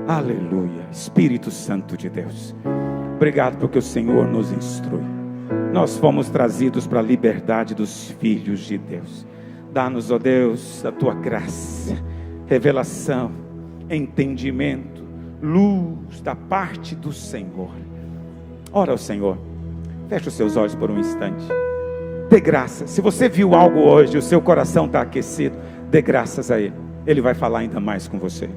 Aleluia, Espírito Santo de Deus, obrigado porque o Senhor nos instrui. Nós fomos trazidos para a liberdade dos filhos de Deus. Dá-nos, ó Deus, a tua graça, revelação, entendimento, luz da parte do Senhor. Ora ao Senhor, feche os seus olhos por um instante, dê graça. Se você viu algo hoje, o seu coração está aquecido, dê graças a Ele, Ele vai falar ainda mais com você.